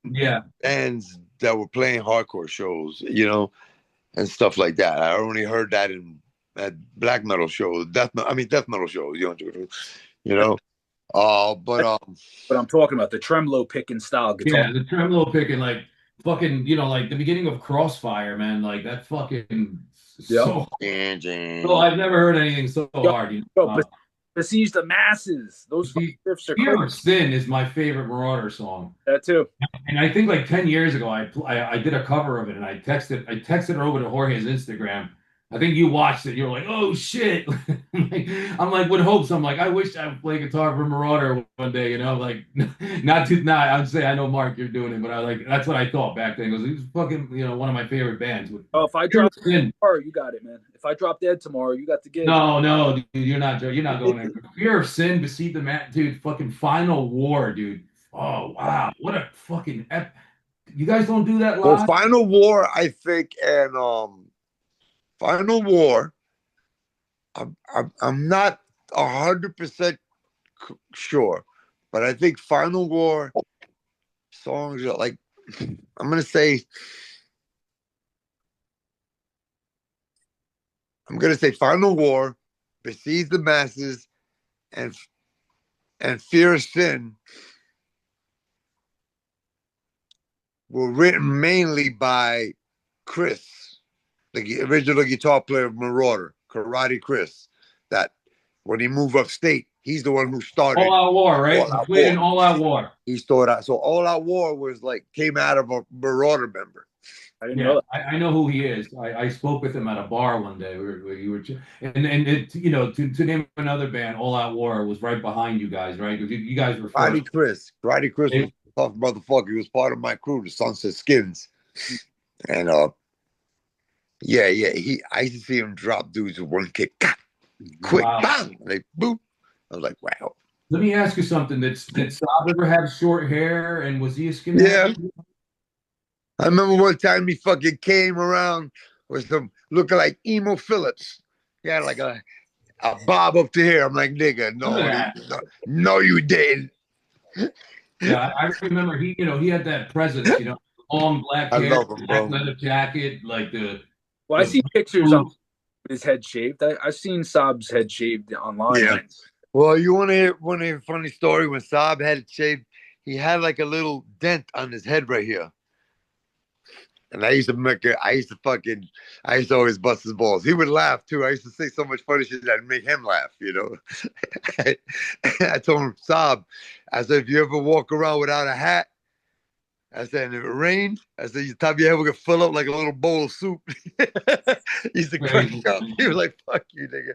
Yeah, Bands that were playing hardcore shows, and stuff like that. I only heard that at black metal shows, death metal shows, But I'm talking about the tremolo picking style guitar. Yeah, the tremolo picking, like fucking, like the beginning of Crossfire, man, like that fucking so. I've never heard anything so hard. But Besiege the Masses. Those riffs are Fear of Sin is my favorite Marauder song. That too. And I think like 10 years ago, I did a cover of it, and I texted her over to Jorge's Instagram. I think you watched it. You were like, "Oh shit!" I'm like with hopes. I'm like, I wish I would play guitar for Marauder one day. Like I'd say I know Mark, you're doing it, but that's what I thought back then. It was fucking one of my favorite bands. If I drop dead tomorrow, you got it, man. If I drop dead tomorrow, you got the gig. No, dude, you're not going there. Fear of Sin, Besiege the Mat, dude. Fucking Final War, dude. Oh wow, what a fucking you guys don't do that live? Well, Final War, I think, and Final War, I'm not 100% sure, but I think Final War songs are like, I'm gonna say Final War, Besiege the Masses, and Fear of Sin were written mainly by Chris, the original guitar player of Marauder, Karate Chris. That when he moved upstate, he's the one who started All Out War, right? All Out War. He started out. So All Out War came out of a Marauder member. I didn't know that. I know who he is. I spoke with him at a bar one day where you were, to name another band, All Out War was right behind you guys, right? Because you guys were Karate Chris was a tough motherfucker. He was part of my crew, the Sunset Skins, and I used to see him drop dudes with one kick, quick, bang, like boop. I was like, wow. Let me ask you something. Did Saab ever have short hair, and was he a skinhead? Yeah. I remember one time he fucking came around with some looking like Emo Phillips. He had like a bob up to here. I'm like, nigga, no, you didn't. Yeah, I remember he had that presence, long black hair, black leather jacket, like the. Well, I see pictures of his head shaved. I've seen Saab's head shaved online. Yeah. Well, you want to hear a funny story? When Saab had it shaved, he had like a little dent on his head right here. And I used to always bust his balls. He would laugh too. I used to say so much funny shit that'd make him laugh, I told him, Saab, I said, if you ever walk around without a hat, I said, and if it rained, I said, your top of your head will fill up like a little bowl of soup. He used to crack up. He was like, fuck you, nigga.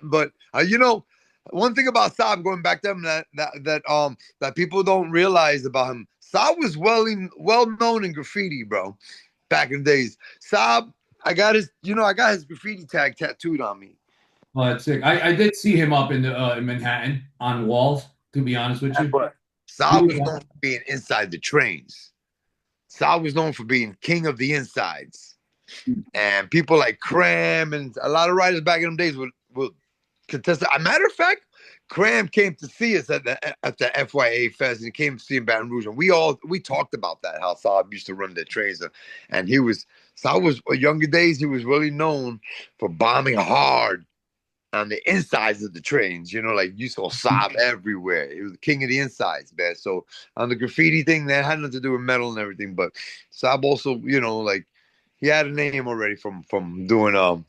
But, one thing about Saab, going back to him, that people don't realize about him, Saab was well known in graffiti, bro. Back in the days, Saab, I got his graffiti tag tattooed on me. Oh, that's sick. I did see him up in Manhattan on walls. To be honest with you, Saab was known for being inside the trains. Saab was known for being king of the insides, and people like Cram and a lot of writers back in them days would contest it. As a matter of fact, Cram came to see us at the FYA Fest, and he came to see in Baton Rouge, and we talked about that, how Saab used to run the trains, and Saab was younger days. He was really known for bombing hard on the insides of the trains. Like you saw Saab everywhere. He was the king of the insides, man. So on the graffiti thing, that had nothing to do with metal and everything, but Saab also, he had a name already from doing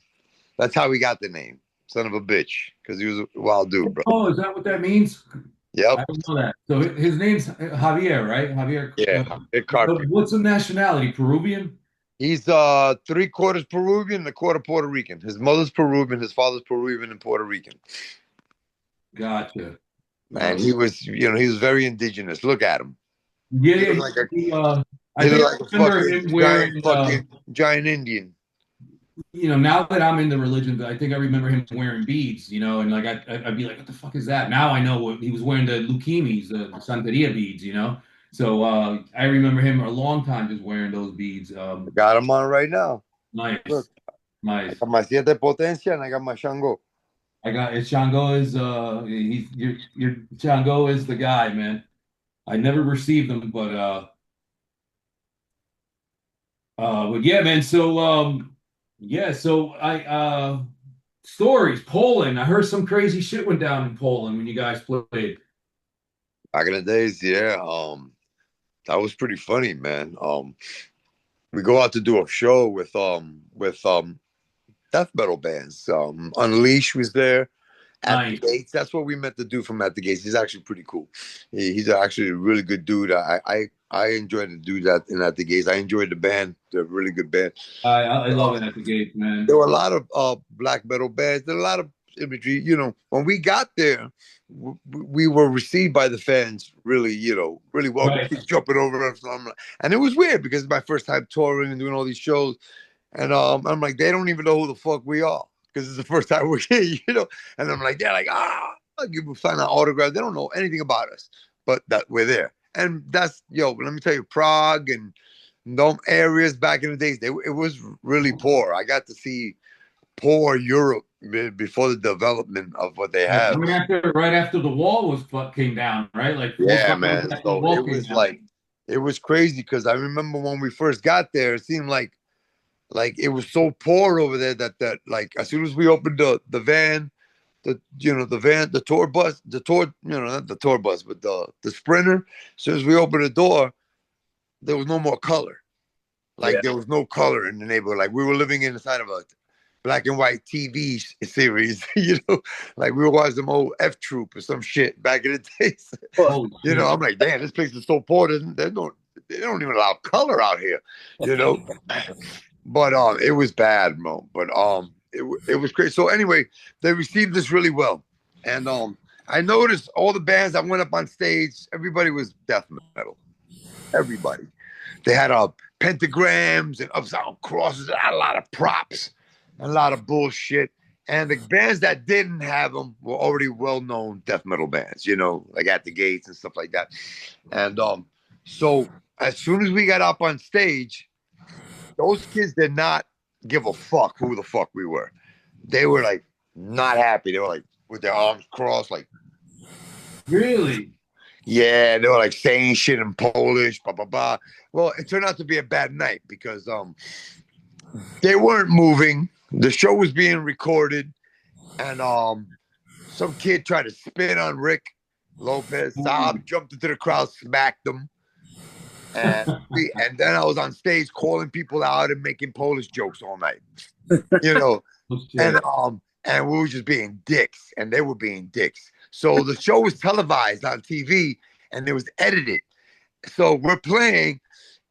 that's how he got the name. son of a bitch, because he was a wild dude, bro. Oh, is that what that means? Yep. I don't know that. So his name's Javier, right? Javier. Yeah. Carpenter. What's the nationality? Peruvian? He's 3/4 Peruvian and 1/4 Puerto Rican. His mother's Peruvian, his father's Peruvian and Puerto Rican. Gotcha. And he was, he was very indigenous. Look at him. Yeah, He yeah. looked like I think I remember him wearing giant Indian. Now that I'm into religion, I think I remember him wearing beads, and like I'd be like, what the fuck is that? Now I know what he was wearing, the Lukimis, the Santeria beads, So I remember him a long time just wearing those beads. Got him on right now. Nice. Look, nice. I got my Siete Potencia and I got my Shango. Shango is your Shango is the guy, man. I never received them, but yeah, man. So so I stories, Poland. I heard some crazy shit went down in Poland when you guys played. Back in the days, yeah. That was pretty funny, man. We go out to do a show with death metal bands. Unleash was there. At the Gates. That's what we meant to do from At the Gates. He's actually pretty cool. He's actually a really good dude. I enjoyed to do that in At the Gates. I enjoyed the band. They're a really good band. I love it At the Gates, man. There were a lot of black metal bands. There were a lot of imagery. When we got there, we were received by the fans really well. Right. Jumping over us. And it was weird because it's my first time touring and doing all these shows. And I'm like, they don't even know who the fuck we are. Because it's the first time we're here, and I'm like, they're like, I'll give them sign an autograph. They don't know anything about us, but that we're there. And that's, let me tell you, Prague and those areas back in the days, it was really poor. I got to see poor Europe before the development of what they have. Right after the wall came down, right? Like, yeah, man. So it was crazy because I remember when we first got there, it seemed like it was so poor over there that like as soon as we opened the van, the tour bus, not the tour bus, but the Sprinter. As soon as we opened the door, there was no more color. There was no color in the neighborhood. Like we were living inside of a black and white TV series, like we were watching some old F Troop or some shit back in the days. I'm like, damn, this place is so poor. They don't even allow color out here, But it was bad, Mo. But it was great. So anyway, they received this really well, and I noticed all the bands that went up on stage, everybody was death metal. Everybody, they had pentagrams and upside down crosses. They had a lot of props, a lot of bullshit. And the bands that didn't have them were already well-known death metal bands, like At the Gates and stuff like that. And so as soon as we got up on stage, those kids did not give a fuck who the fuck we were. They were like not happy. They were like with their arms crossed, like. Really? Yeah, they were like saying shit in Polish, blah blah blah. Well, it turned out to be a bad night because they weren't moving. The show was being recorded, and some kid tried to spit on Rick Lopez. Saab jumped into the crowd, smacked him. And then I was on stage calling people out and making Polish jokes all night, and we were just being dicks, and they were being dicks. So the show was televised on TV, and it was edited. So we're playing,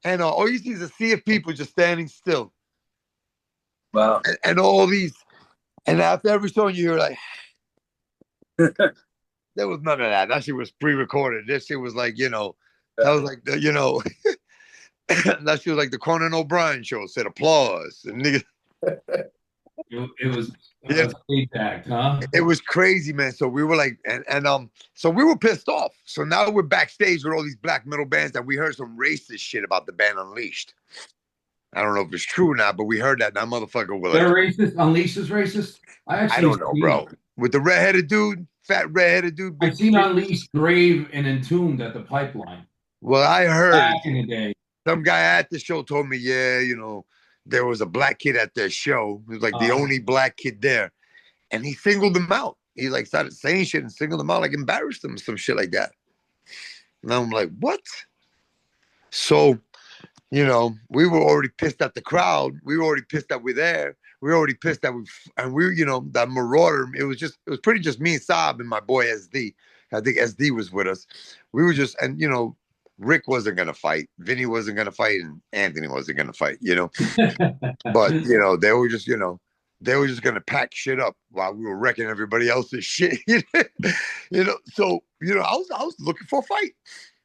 and all you see is a sea of people just standing still. Wow! And all these, and after every song, you hear like, there was none of that. That shit was pre-recorded. This shit was like, that was like that shit was like the Conan O'Brien show. Said applause and niggas. It was stage act, huh? It was crazy, man. So we were like, and so we were pissed off. So now we're backstage with all these black metal bands that we heard some racist shit about the band Unleashed. I don't know if it's true or not, but we heard that. That motherfucker was they're racist. Unleashed is racist. I don't know, bro. With the redheaded dude, fat redheaded dude. I seen Unleashed grave and entombed at the Pipeline. Well, I heard back in the day. Some guy at the show told me, there was a black kid at their show. He was like the only black kid there. And he singled them out. He like started saying shit and singled them out, like embarrassed them, some shit like that. And I'm like, what? So, we were already pissed at the crowd. We were already pissed that we're there. we were already pissed that that Marauder. It was pretty just me and Saab and my boy SD. I think SD was with us. We were just, and Rick wasn't gonna fight, Vinny wasn't gonna fight, and Anthony wasn't gonna fight. But they were just gonna pack shit up while we were wrecking everybody else's shit. So I was looking for a fight.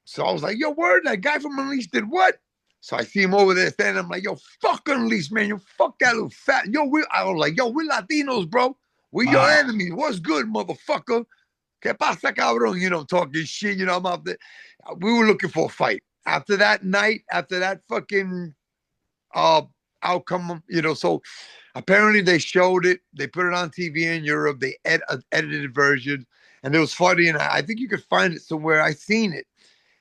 So I was like, yo, word, that guy from Unleashed did what? So I see him over there standing. I'm like, yo, fuck Unleashed, man. Yo, fuck that little fat. I was like, yo, we're Latinos, bro. We're your enemies. What's good, motherfucker? ¿Qué pasa, cabrón? Talking shit. I'm out there. We were looking for a fight. After that night, after that fucking outcome, so apparently they showed it. They put it on TV in Europe. They edited version. And it was funny. And I think you could find it somewhere. I seen it.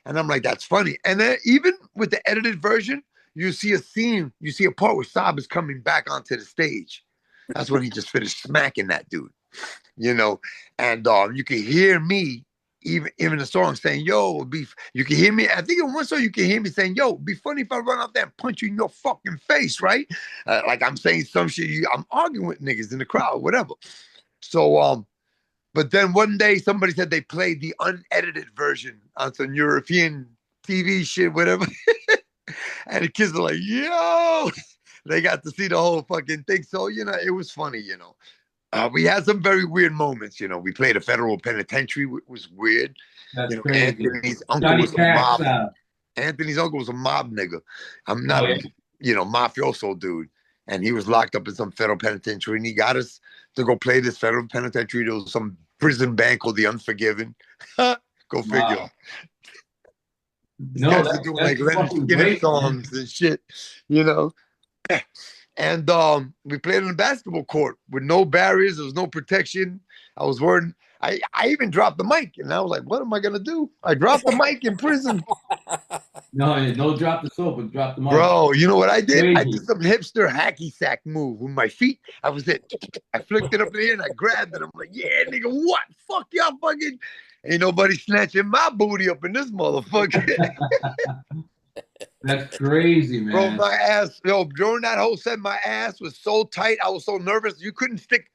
And I'm like, that's funny. And then even with the edited version, you see a scene, you see a part where Saab is coming back onto the stage. That's when he just finished smacking that dude, And you can hear me, even the song saying, yo, you can hear me. I think in one song you can hear me saying, yo, it'd be funny if I run out there and punch you in your fucking face, right? Like I'm saying some shit, I'm arguing with niggas in the crowd, whatever. So, but then one day somebody said they played the unedited version on some European TV shit, whatever. And the kids are like, yo, they got to see the whole fucking thing. So, it was funny, we had some very weird moments. We played a federal penitentiary, which was weird. That's crazy. Anthony's uncle was a mob. Anthony's uncle was a mob nigga. I'm not, mafioso dude. And he was locked up in some federal penitentiary, and he got us to go play this federal penitentiary. There was some prison band called The Unforgiven. Go figure. Wow. No, that's doing like Leonard Skinner songs and shit, And we played on a basketball court with no barriers. There was no protection. I was worried. I even dropped the mic, and I was like, what am I gonna do? I dropped the mic in prison. No, drop the soap, but drop the mic. Bro, you know what I did? Crazy. I did some hipster hacky sack move with my feet. I flicked it up in the air and I grabbed it. I'm like, yeah, nigga, what? Fuck y'all fucking. Ain't nobody snatching my booty up in this motherfucker. That's crazy, man. Bro, my ass, during that whole set, my ass was so tight. I was so nervous. You couldn't stick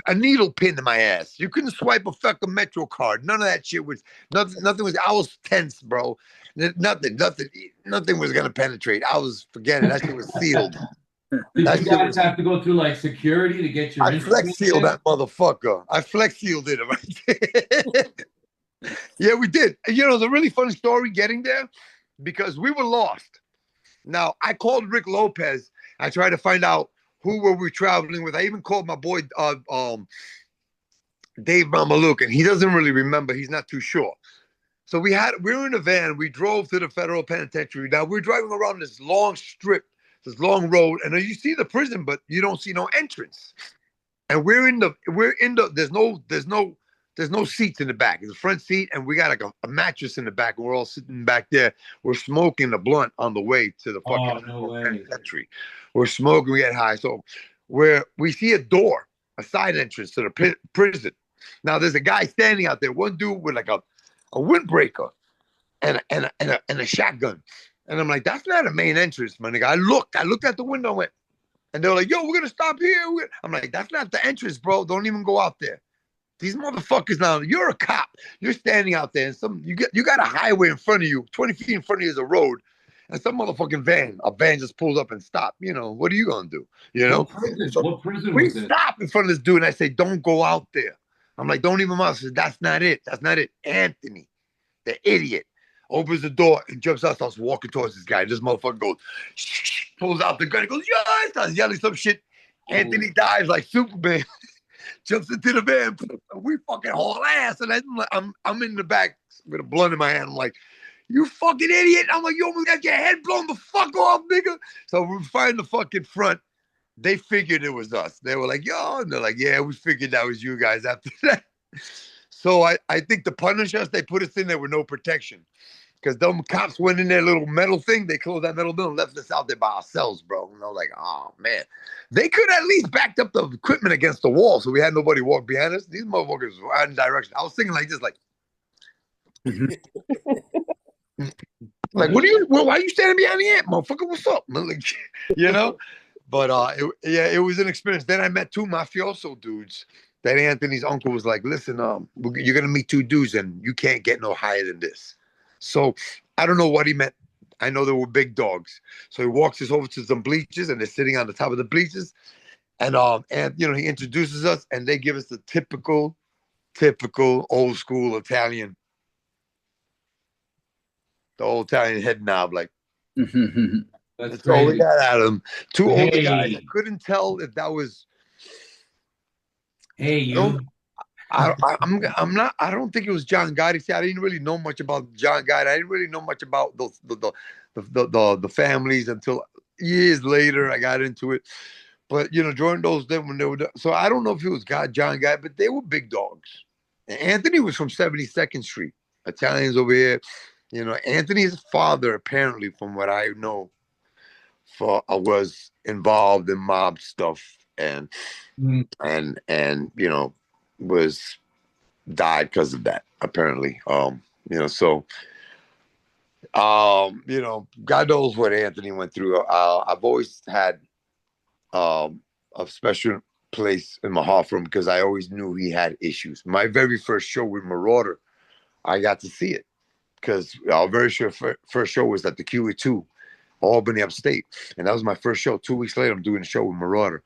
a needle pin in my ass. You couldn't swipe a fucking Metro card. None of that shit was, nothing was, I was tense, bro. Nothing was going to penetrate. Forget it. That shit was sealed. Did you guys have to go through like security to get your? I flex sealed that motherfucker. I flex sealed it right. Yeah, we did. It's a really funny story getting there because we were lost. Now I called Rick Lopez. I tried to find out who were we traveling with. I even called my boy Dave Mamaluk, and he doesn't really remember. He's not too sure. So we were in a van. We drove to the federal penitentiary. Now we're driving around this long strip, this long road, and you see the prison, but you don't see no entrance. And there's no seats in the back. It's a front seat, and we got like a mattress in the back, and we're all sitting back there. We're smoking a blunt on the way to the fucking penitentiary. We're smoking, we get high. So we see a door, a side entrance to the prison. Now there's a guy standing out there, one dude with like a windbreaker and a shotgun. And I'm like, that's not a main entrance, my nigga. I looked at the window and they were like, yo, we're gonna stop here. I'm like, that's not the entrance, bro. Don't even go out there. These motherfuckers now, you're a cop. You're standing out there and you got a highway in front of you, 20 feet in front of you is a road. And some motherfucking a van just pulls up and stops. What are you gonna do? What prison we was it? stop in front of this dude and I say, don't go out there. I'm like, don't even move. I said, that's not it. That's not it. Anthony, the idiot, opens the door and jumps out, starts walking towards this guy. This motherfucker goes, pulls out the gun, he goes, yeah, starts yelling some shit. Anthony dives like Superman, jumps into the van. We fucking haul ass. And I'm in the back with a blunt in my hand. I'm like, you fucking idiot. I'm like, you almost got your head blown the fuck off, nigga. So we find the fucking front. They figured it was us. They were like, yo, and they're like, yeah, we figured that was you guys after that. So I think to punish us, they put us in there with no protection. Because them cops went in their little metal thing. They closed that metal door and left us out there by ourselves, bro. And I was like, oh, man. They could at least backed up the equipment against the wall so we had nobody walk behind us. These motherfuckers were out in direction. I was singing like this, like. Like, why are you standing behind the amp, motherfucker? What's up? Like, But it was an experience. Then I met two mafioso dudes. That Anthony's uncle was like, "Listen, you're gonna meet two dudes, and you can't get no higher than this." So I don't know what he meant. I know they were big dogs. So he walks us over to some bleachers, and they're sitting on the top of the bleachers. And he introduces us, and they give us the typical old school Italian, the old Italian head knob, like. That's all we got out of them. Two older guys. I couldn't tell if that was. Hey, you. I'm not. I don't think it was John Gotti. See, I didn't really know much about John Gotti. I didn't really know much about the families until years later. I got into it, but during those days when they were. So I don't know if it was John Gotti, but they were big dogs. And Anthony was from 72nd Street. Italians over here. Anthony's father, apparently, from what I know, was involved in mob stuff and was died because of that, apparently. So God knows what Anthony went through. I've always had a special place in my heart for him because I always knew he had issues. My very first show with Marauder, I got to see it because our very first show was at the QE2, Albany, upstate, and that was my first show. 2 weeks later, I'm doing a show with Marauder,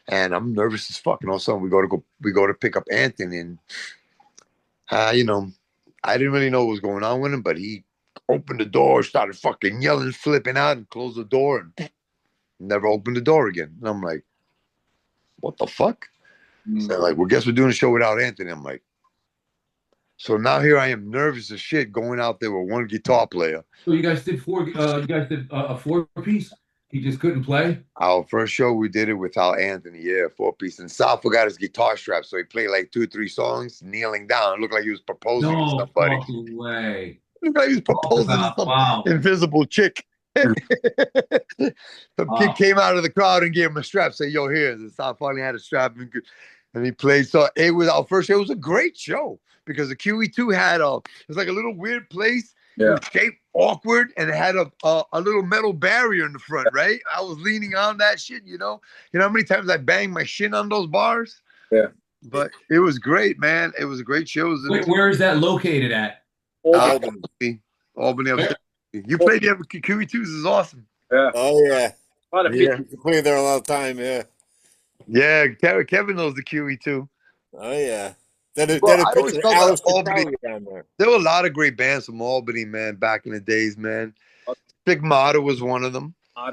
and I'm nervous as fuck. And all of a sudden, we go to pick up Anthony, and I didn't really know what was going on with him, but he opened the door, started fucking yelling, flipping out, and closed the door, and never opened the door again. And I'm like, what the fuck? So like, well, guess we're doing a show without Anthony. I'm like, so now here I am, nervous as shit, going out there with one guitar player. So you guys did a 4-piece? He just couldn't play? Our first show, we did it without Anthony, 4-piece. And Sal forgot his guitar strap, so he played like 2 or 3 songs, kneeling down. It looked like he was proposing to somebody. No fucking way. It looked like he was proposing to some invisible chick. Some kid came out of the crowd and gave him a strap, say, yo, here. And Sal finally had a strap, and he played. So it was our first show. It was a great show because the QE2 had it was like a little weird place. Yeah. It was shaped awkward, and it had a little metal barrier in the front, right? I was leaning on that shit, You know how many times I banged my shin on those bars? Yeah. But it was great, man. It was a great show. Wait, where is that located at? Albany. You played there with QE2s is awesome. Yeah. Oh, yeah. A lot of people play there a lot of time, yeah. Yeah, Kevin knows the QE2. Oh, yeah. There were a lot of great bands from Albany, man, back in the days, man. Stigmata was one of them. I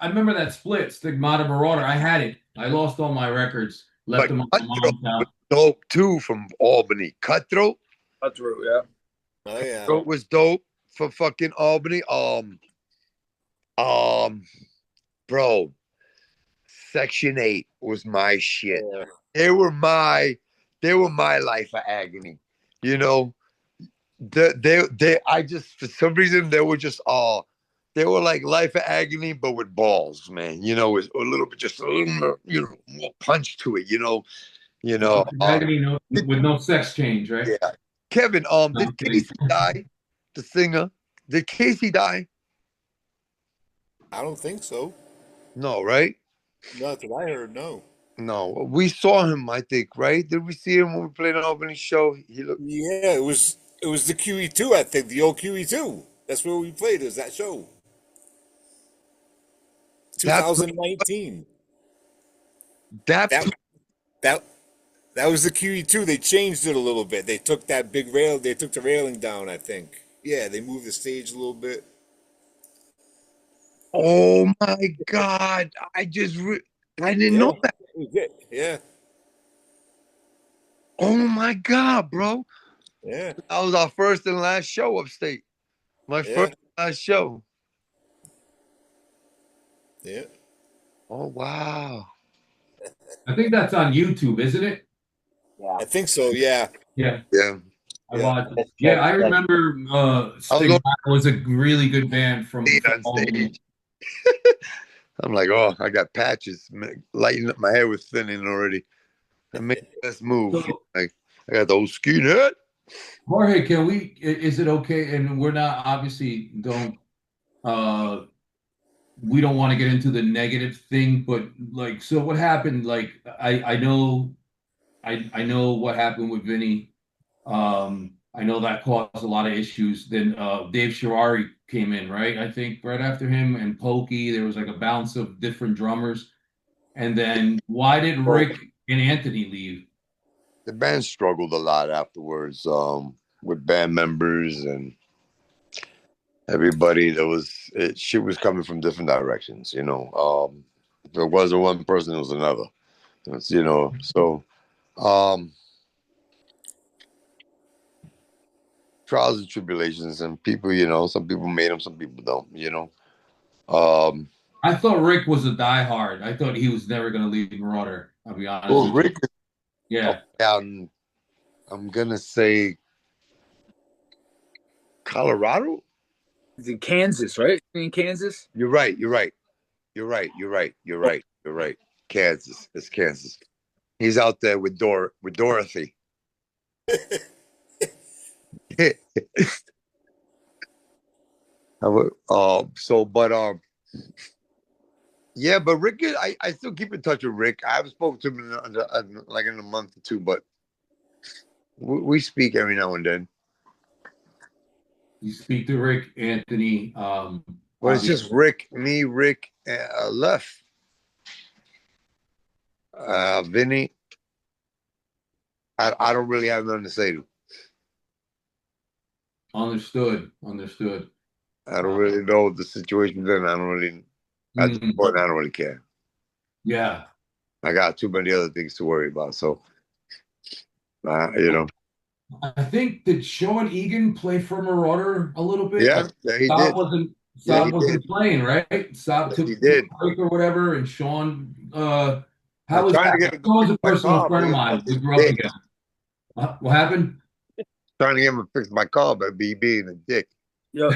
remember that split, Stigmata Marauder. I had it. I lost all my records. Left them on my mom's house. Dope, too, from Albany. Cutthroat, yeah. Oh, yeah. Cutthroat was dope for fucking Albany. Bro, Section 8 was my shit. Yeah. They were my life of agony. I just, for some reason, they were just they were like life of agony, but with balls, man. With a little bit, just a little, more punch to it. Agony, with no sex change, right? Yeah. Kevin, did Casey die? The singer, did Casey die? I don't think so. No, right? Not that I heard, no. No, we saw him, I think, right? Did we see him when we played an opening show? Yeah, it was the QE2, I think, the old QE2. That's where we played, is that show. 2019. That was the QE2. They changed it a little bit. They took that big rail, they took the railing down, I think. Yeah, they moved the stage a little bit. Oh my God. I didn't know that. Yeah. Oh my God, bro. Yeah. That was our first and last show upstate. My first and last show. Yeah. Oh wow. I think that's on YouTube, isn't it? Yeah. I think so, yeah. Yeah. Yeah. I remember Stigmata was a really good band from stage. I'm like, oh, I got patches. Lighting up my hair was thinning already. I made the best move. I got the old skinhead. Jorge, is it okay? And we're not, obviously, don't we don't want to get into the negative thing, but like, so what happened? Like, I know what happened with Vinny. I know that caused a lot of issues. Then Dave Shirari came in, right? I think right after him and Pokey, there was like a bounce of different drummers. And then why did Rick and Anthony leave? The band struggled a lot afterwards, with band members and everybody. Shit was coming from different directions, you know. If it wasn't one person, it was another. It's, you know, so trials and tribulations, and people, you know, some people made them, some people don't, you know. I thought Rick was a diehard. I thought he was never going to leave Marauder. I'll be honest. Well, Rick is yeah. out in, I'm gonna say, Colorado. It's in Kansas, right? In Kansas. You're right. Kansas. It's Kansas. He's out there with Dorothy. Yeah, but Rick, I still keep in touch with Rick. I haven't spoken to him in like in a month or two, but we speak every now and then. You speak to Rick, Anthony. Well, it's just Rick, left. Vinny, I don't really have nothing to say to. Understood. I don't really know the situation then. I don't really, at this point, I don't really care. Yeah. I got too many other things to worry about. So, you know. I think, did Sean Egan play for Marauder a little bit? Yeah, he did. Wasn't playing, right? Saab took a break or whatever, and Sean, how was that? Sean was a personal friend of mine. We grew up together. What happened? Trying to get him to fix my car, but being a dick. Yo,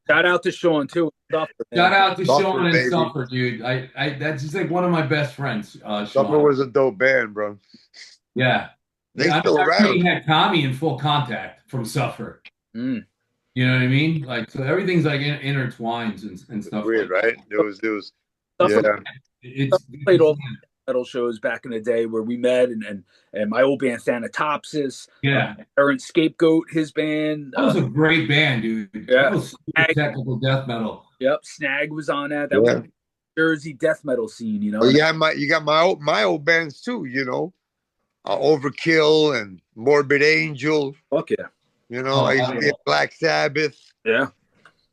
shout out to Sean too. Shout out to Sean and Suffer, dude. I that's just like one of my best friends. Suffer was a dope band, bro. Yeah. They still around. He had Tommy in Full Contact from Suffer. You know what I mean? Like, so everything's like intertwines and stuff. Weird, like right? It was Suffer, it's played all metal shows back in the day where we met, and my old band Thanatopsis. Yeah. Aaron Scapegoat, his band. That was a great band, dude. Yeah. That was super technical death metal. Yep. Snag was on that. That was Jersey death metal scene, you know. Well, you got my old bands too, you know. Overkill and Morbid Angel. Fuck yeah. You know, I used to be at Black Sabbath. Yeah.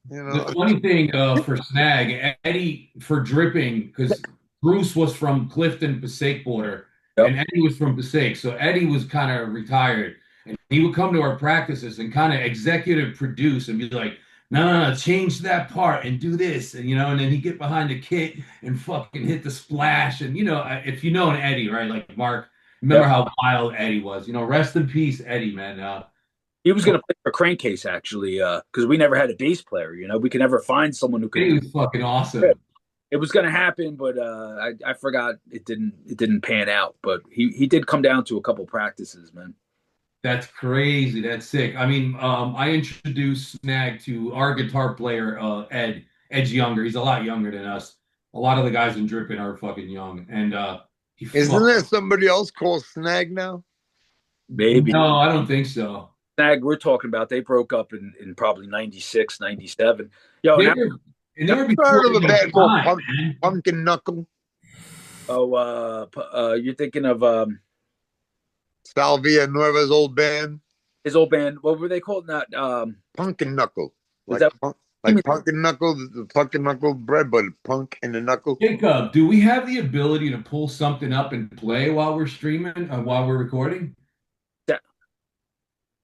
You know. The funny thing for Snag, Eddie for Dripping, because Bruce was from Clifton, Passaic border, and Eddie was from Passaic. So Eddie was kind of retired. And he would come to our practices and kind of executive produce and be like, no, change that part and do this. And, you know, and then he'd get behind the kit and fucking hit the splash. And, you know, if you know an Eddie, right, like Mark, remember how wild Eddie was. You know, rest in peace, Eddie, man. He was going to play for Crankcase, actually, because we never had a bass player. You know, we could never find someone who could. He was fucking awesome. It was going to happen, but I forgot it didn't pan out. But he did come down to a couple practices, man. That's crazy. That's sick. I mean, I introduced Snag to our guitar player, Ed. Ed's younger. He's a lot younger than us. A lot of the guys in Dripping are fucking young, and isn't there somebody else called Snag now? Maybe. No, I don't think so. Snag we're talking about, they broke up in probably 96, 97. Yo, never heard of a band called Pumpkin Knuckle? Oh, you're thinking of Salvia Nueva's old band? His old band. What were they called? Not Pumpkin Knuckle. Like pumpkin knuckle, the pumpkin knuckle bread, but punk in the knuckle. Jacob, do we have the ability to pull something up and play while we're streaming, while we're recording? Yeah.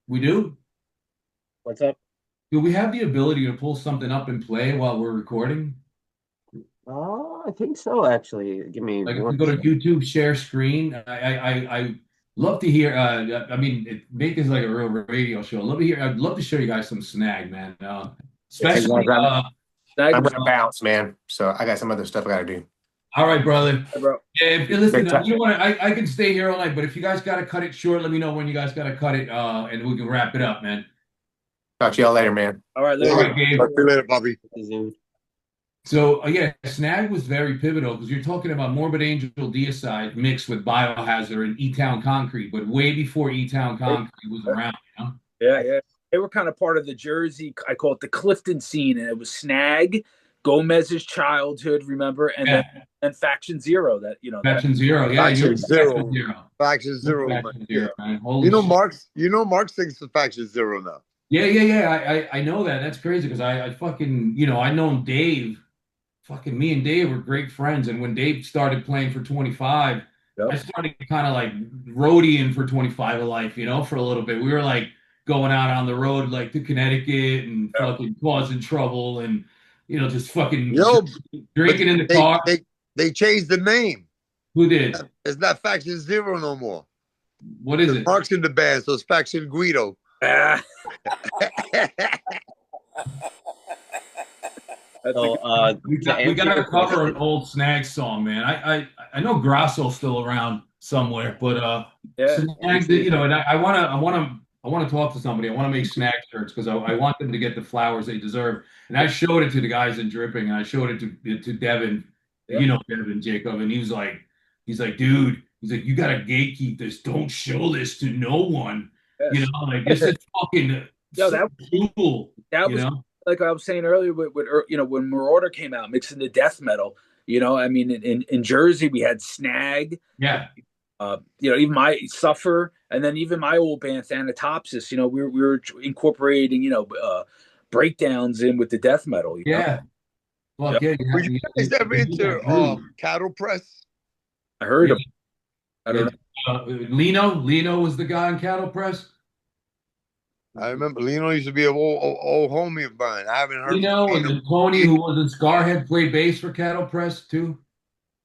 We do? What's up? Do we have the ability to pull something up and play while we're recording? I think so, actually. Give me like if we go to YouTube, share screen. I love to hear. I mean, make this like a real radio show. I'd love to show you guys some Snag, man. Especially, I'm gonna bounce, man. So I got some other stuff I gotta do. All right, brother. Hey, bro. If listen, you know what? I can stay here all night, but if you guys gotta cut it short, let me know when you guys gotta cut it, and we can wrap it up, man. Talk to y'all later, man. All right, later. Talk to you later, Bobby. So yeah, Snag was very pivotal because you're talking about Morbid Angel Deicide mixed with Biohazard and E-Town Concrete, but way before E-Town Concrete was around, you know? Yeah, yeah. They were kind of part of the Jersey, I call it the Clifton scene, and it was Snag, Gomez's childhood, remember, and Yeah. then Faction Zero. That you know, Faction Zero, yeah, Faction Zero. Faction Zero. Faction Zero, Faction Zero, man. You Holy know, shit. Mark's thinks the Faction Zero now. Yeah. I know that. That's crazy because I fucking, you know, I known Dave. Fucking me and Dave were great friends, and when Dave started playing for 25, Yep. I started kind of like roadieing for 25 of Life, you know, for a little bit. We were like going out on the road like to Connecticut and fucking causing trouble and you know just fucking drinking in the car. They changed the name. Who did? It's not Faction Zero no more. What is it? Mark's in the band, so it's Faction Guido. So we got to cover an old Snag song, man. I know Grasso's still around somewhere, but Snag, you know, and I want to talk to somebody. I want to make Snag shirts because I want them to get the flowers they deserve. And I showed it to the guys in Dripping, and I showed it to Devin, you know, Devin Jacob, and he's like, dude, he's like, you gotta gatekeep this. Don't show this to no one. Yes. You know, like this is fucking that was cool. That was like I was saying earlier with you know, when Marauder came out mixing the death metal, you know, I mean in Jersey we had Snag, you know, even my Suffer, and then even my old band Thanatopsis, you know, we were incorporating, you know, breakdowns in with the death metal. You know? Well, were you guys ever into Cattle Press? I heard of. I don't know. Lino was the guy in Cattle Press. I remember Lino used to be an old homie of mine. I haven't heard. Lino and Tony, who was in Scarhead, played bass for Cattle Press too.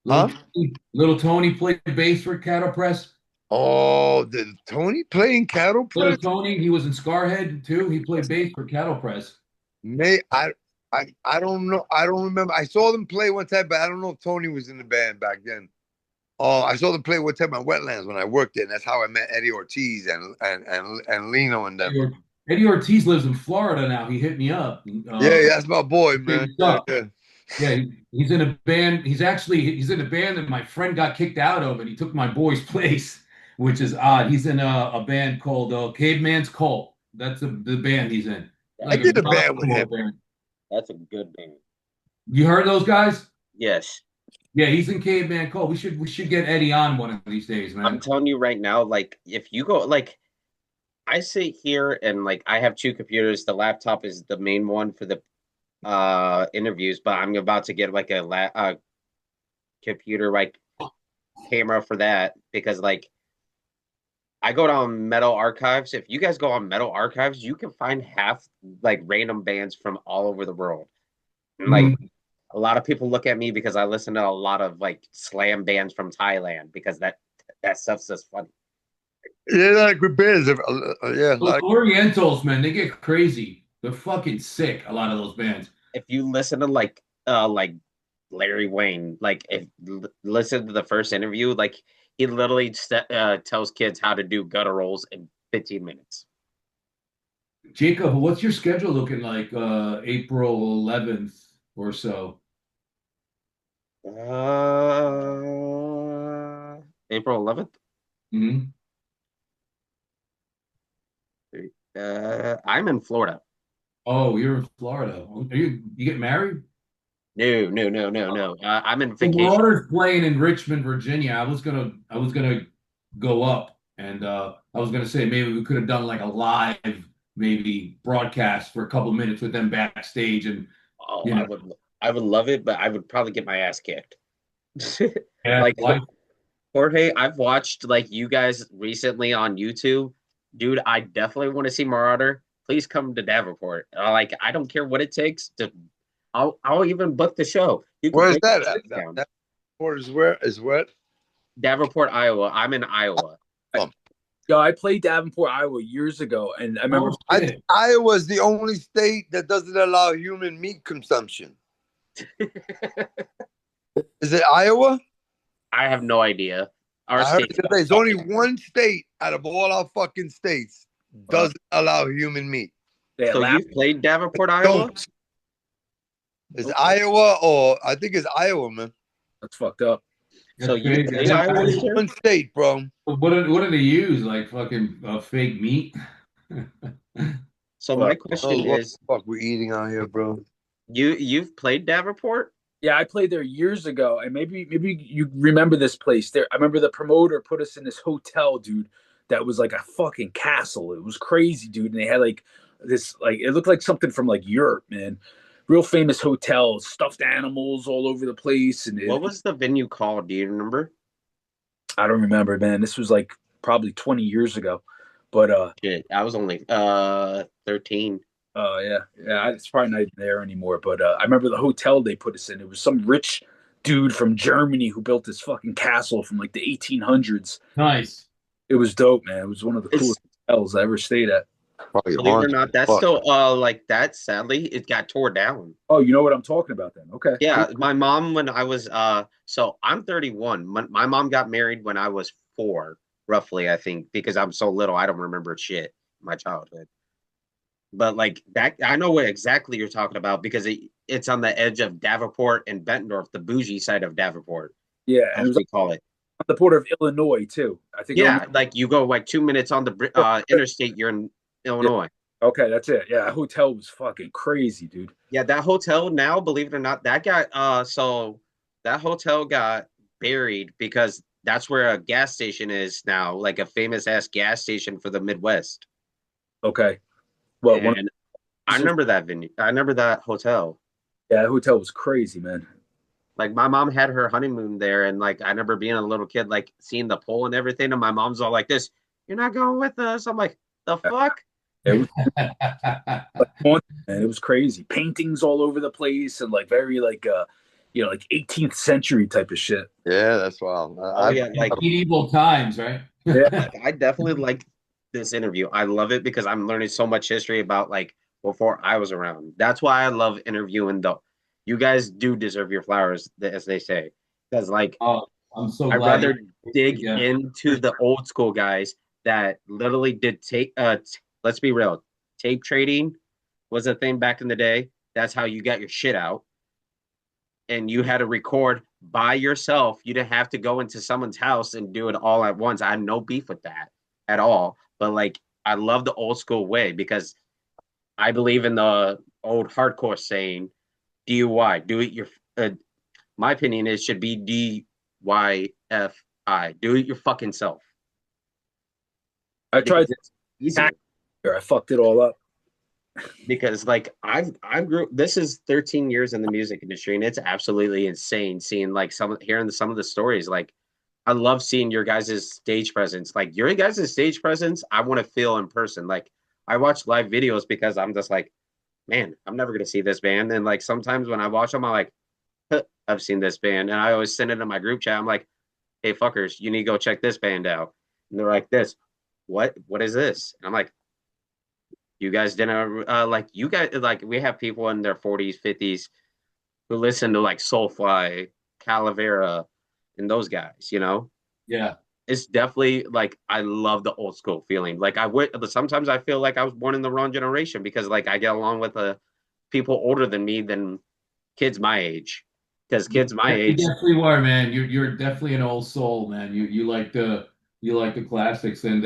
Little Tony played bass for Cattle Press. Oh, did Tony play in Cattle Press? Little Tony, he was in Scarhead too. He played bass for Cattle Press. I don't know. I don't remember. I saw them play one time, but I don't know if Tony was in the band back then. Oh, I saw them play one time on Wetlands when I worked there, and that's how I met Eddie Ortiz and Lino and them. Eddie Ortiz lives in Florida now. He hit me up. Yeah, that's my boy, man. Yeah, he's in a band. He's in a band that my friend got kicked out of, and he took my boy's place, which is odd. He's in a band called Caveman's Cult. That's the band he's in. Like I did a band with him. Band. That's a good band. You heard those guys? Yes. Yeah, he's in Caveman Cult. We should get Eddie on one of these days, man. I'm telling you right now, like if you go, like I sit here and like I have two computers. The laptop is the main one for the interviews, but I'm about to get like a computer like camera for that because like I go down Metal Archives. If you guys go on Metal Archives, you can find half like random bands from all over the world. And, like a lot of people look at me because I listen to a lot of like slam bands from Thailand because that stuff's just funny. Yeah, like good bands. Those Orientals, man, they get crazy. They're fucking sick. A lot of those bands. If you listen to like Larry Wayne, like if listen to the first interview, like he literally tells kids how to do gutter rolls in 15 minutes. Jacob, what's your schedule looking like? April 11th or so. April 11th. I'm in Florida. Oh, you're in Florida. You get married? No. I'm in vacation. Marauder's playing in Richmond, Virginia. I was gonna go up, and I was gonna say maybe we could have done like a live maybe broadcast for a couple minutes with them backstage, and I would love it, but I would probably get my ass kicked. Yeah, like Jorge, I've watched like you guys recently on YouTube. Dude, I definitely want to see Marauder. Please come to Davenport. Like I don't care what it takes to. I'll even book the show. Where's that? Davenport is what? Davenport, Iowa. I'm in Iowa. Yeah, I played Davenport, Iowa years ago, and I remember Iowa is the only state that doesn't allow human meat consumption. Is it Iowa? I have no idea. There's only one state out of all our fucking states doesn't allow human meat. So you played Davenport, Iowa? It's Iowa, or I think it's Iowa, man. That's fucked up. So you played Iowa this year? One state, bro. What do they use? Like fucking fake meat? So my question is, what we're eating out here, bro. You've played Davenport? Yeah, I played there years ago, and maybe you remember this place. There, I remember the promoter put us in this hotel, dude. That was like a fucking castle. It was crazy, dude. And they had like this, like it looked like something from like Europe, man. Real famous hotel, stuffed animals all over the place. And what was the venue called? Do you remember? I don't remember, man. This was like probably 20 years ago. But shit, I was only 13. Yeah, it's probably not there anymore. But I remember the hotel they put us in. It was some rich dude from Germany who built this fucking castle from like the 1800s. Nice. It was dope, man. It was one of the coolest hotels I ever stayed at. Believe it or not, that's still like that. Sadly, it got tore down. Oh, you know what I'm talking about then? Okay. Yeah, my mom, when I was so I'm 31. My mom got married when I was 4, roughly, I think, because I'm so little, I don't remember shit in my childhood. But like that, I know what exactly you're talking about because it's on the edge of Davenport and Bettendorf, the bougie side of Davenport. Yeah, and as we call it. On the border of Illinois too. I think. Yeah, like you go like 2 minutes on the interstate, you're in Illinois. Yeah. Okay, that's it. Yeah, that hotel was fucking crazy, dude. Yeah, that hotel now, believe it or not, that got so that hotel got buried because that's where a gas station is now, like a famous ass gas station for the Midwest. Okay. Well, I remember that venue. I remember that hotel. Yeah, that hotel was crazy, man. Like my mom had her honeymoon there, and like I remember being a little kid, like seeing the pole and everything, and my mom's all like this, "You're not going with us." I'm like, the fuck? It was, man, it was crazy. Paintings all over the place and like very like like 18th century type of shit. Yeah, that's wild. Yeah, like medieval times, right? Yeah, like, I definitely like this interview. I love it because I'm learning so much history about like before I was around. That's why I love interviewing though. You guys do deserve your flowers, as they say. Because like I'm so I'd rather dig into the old school guys that literally did take let's be real. Tape trading was a thing back in the day. That's how you got your shit out. And you had to record by yourself. You didn't have to go into someone's house and do it all at once. I have no beef with that at all. But like, I love the old school way because I believe in the old hardcore saying, DUI, do it your. My opinion is should be DYFI, do it your fucking self. I tried easier. I fucked it all up. Because like I grew. This is 13 years in the music industry, and it's absolutely insane seeing like hearing some of the stories. Like I love seeing your guys' stage presence. Like your guys' stage presence, I want to feel in person. Like I watch live videos because I'm just like, man, I'm never gonna see this band. And like sometimes when I watch them, I'm like, huh, I've seen this band, and I always send it in my group chat. I'm like, hey fuckers, you need to go check this band out. And they're like, this, what is this? And I'm like, you guys didn't like you guys like we have people in their 40s, 50s who listen to like Soulfly, Calavera, and those guys, you know? Yeah. It's definitely like I love the old school feeling. Like sometimes I feel like I was born in the wrong generation because like I get along with people older than me than kids my age. Because kids my age, you definitely are, man. You're definitely an old soul, man. You like the classics and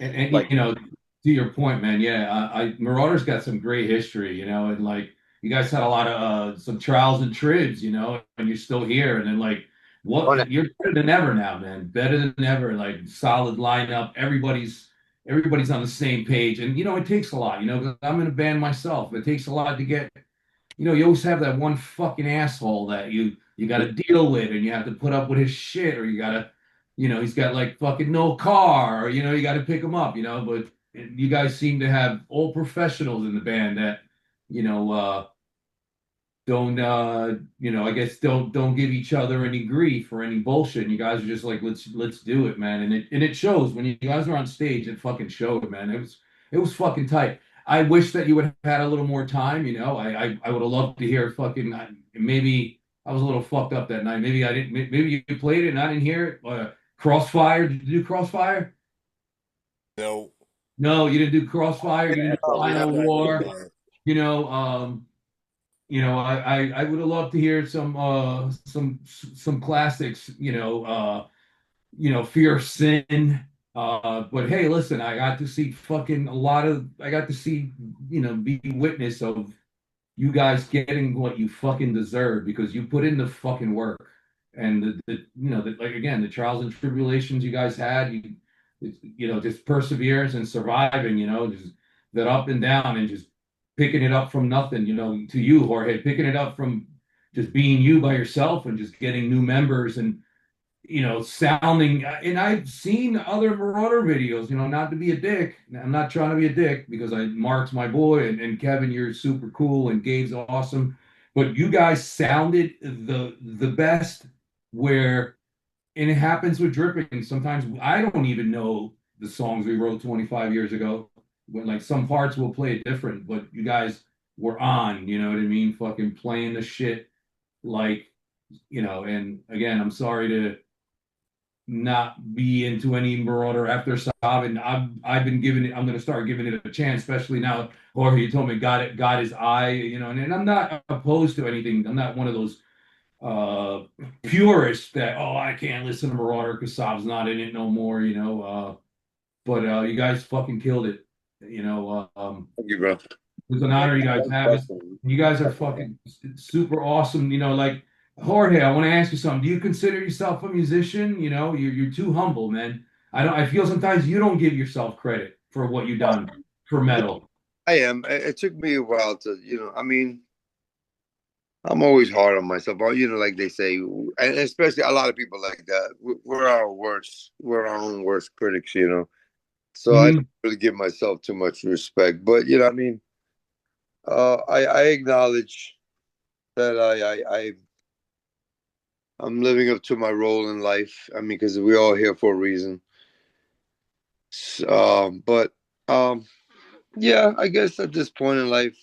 like, you know. To your point, man, yeah, Marauder's got some great history, you know, and like you guys had a lot of some trials and tribs, you know, and you're still here, and then like you're better than ever now, man, better than ever, like solid lineup, everybody's on the same page, and you know it takes a lot, you know, 'cause I'm in a band myself, it takes a lot to get, you know, you always have that one fucking asshole that you got to deal with, and you have to put up with his shit, or you got to, you know, he's got like fucking no car, or you know, you got to pick him up, you know, but you guys seem to have all professionals in the band that, you know, don't, you know, I guess don't give each other any grief or any bullshit. And you guys are just like, let's do it, man. And it shows when you guys are on stage. It fucking showed, man. It was fucking tight. I wish that you would have had a little more time. You know, I would have loved to hear fucking. Maybe I was a little fucked up that night. Maybe I didn't. Maybe you played it and I didn't hear it. Crossfire. Did you do Crossfire? No. No, you didn't do Crossfire. You didn't do Final War. You know, I would have loved to hear some classics, Fear of Sin. But hey, listen, I got to see I got to see, be witness of you guys getting what you fucking deserve because you put in the fucking work. And like again, the trials and tribulations you guys had, just perseverance and surviving, just that up and down and just picking it up from nothing, to you, Jorge, picking it up from just being you by yourself and just getting new members and sounding. And I've seen other Marauder videos, not to be a dick. I'm not trying to be a dick because Mark's my boy and Kevin, you're super cool and Gabe's awesome. But you guys sounded the best and it happens with dripping. Sometimes I don't even know the songs we wrote 25 years ago. When like some parts will play it different, but you guys were on, you know what I mean? Fucking playing the shit like, and again, I'm sorry to not be into any Marauder after Saab, and I've been giving it. I'm going to start giving it a chance, especially now. Jorge, you told me got his eye, and I'm not opposed to anything. I'm not one of those purists that I can't listen to Marauder because Saab's not in it no more, but you guys fucking killed it, Thank you, bro. It was an honor you guys have it. You guys are fucking super awesome, like. Jorge, I want to ask you something. Do you consider yourself a musician? You're too humble, man. I feel sometimes you don't give yourself credit for what you've done for metal. I am. It took me a while to, I mean, I'm always hard on myself. Like they say, and especially a lot of people like that. We're our own worst critics, So I don't really give myself too much respect. But I mean, I acknowledge that I'm living up to my role in life. I mean, because we're all here for a reason. Yeah, I guess at this point in life,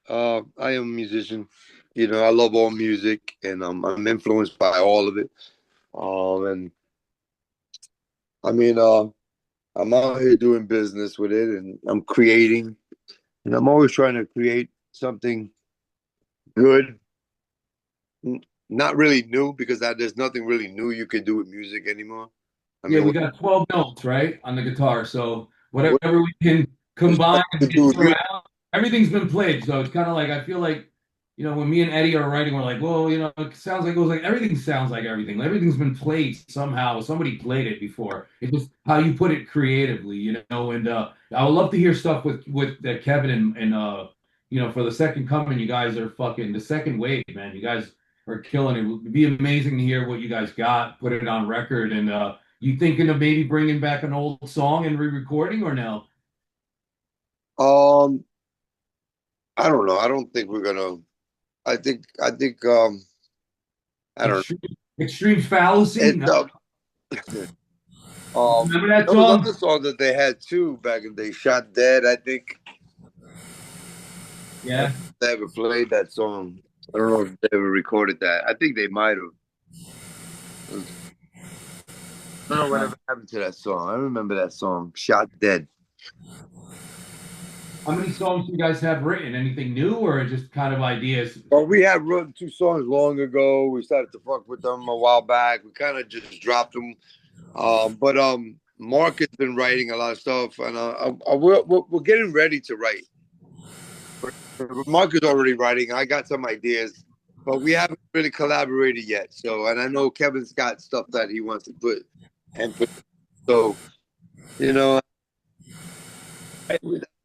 I am a musician. I love all music, and I'm influenced by all of it. And I mean, I'm out here doing business with it, and I'm creating, and I'm always trying to create something good. Not really new because there's nothing really new you can do with music anymore. We got 12 notes, right, on the guitar. So whatever we can combine and mix around, everything's been played. So it's kind of like I feel like, when me and Eddie are writing, we're like, well, it sounds like everything sounds like everything. Everything's been played somehow. Somebody played it before. It's just how you put it creatively, And I would love to hear stuff with Kevin and for the second coming, you guys are fucking the second wave, man. You guys are killing it. It would be amazing to hear what you guys got, put it on record. And you thinking of maybe bringing back an old song and re-recording or no? I don't know. I don't think we're gonna. I think. I don't know. Extreme Fallacy. No. Remember that song? There was another song that they had too back in the day. Shot Dead, I think. Yeah. They ever played that song? I don't know if they ever recorded that. I think they might have. I don't know whatever happened to that song. I remember that song, Shot Dead. How many songs do you guys have written? Anything new or just kind of ideas? Well, we had written 2 songs long ago. We started to fuck with them a while back. We kind of just dropped them. But Mark has been writing a lot of stuff, and we're getting ready to write. Mark is already writing. I got some ideas, but we haven't really collaborated yet. So, and I know Kevin's got stuff that he wants to put. So,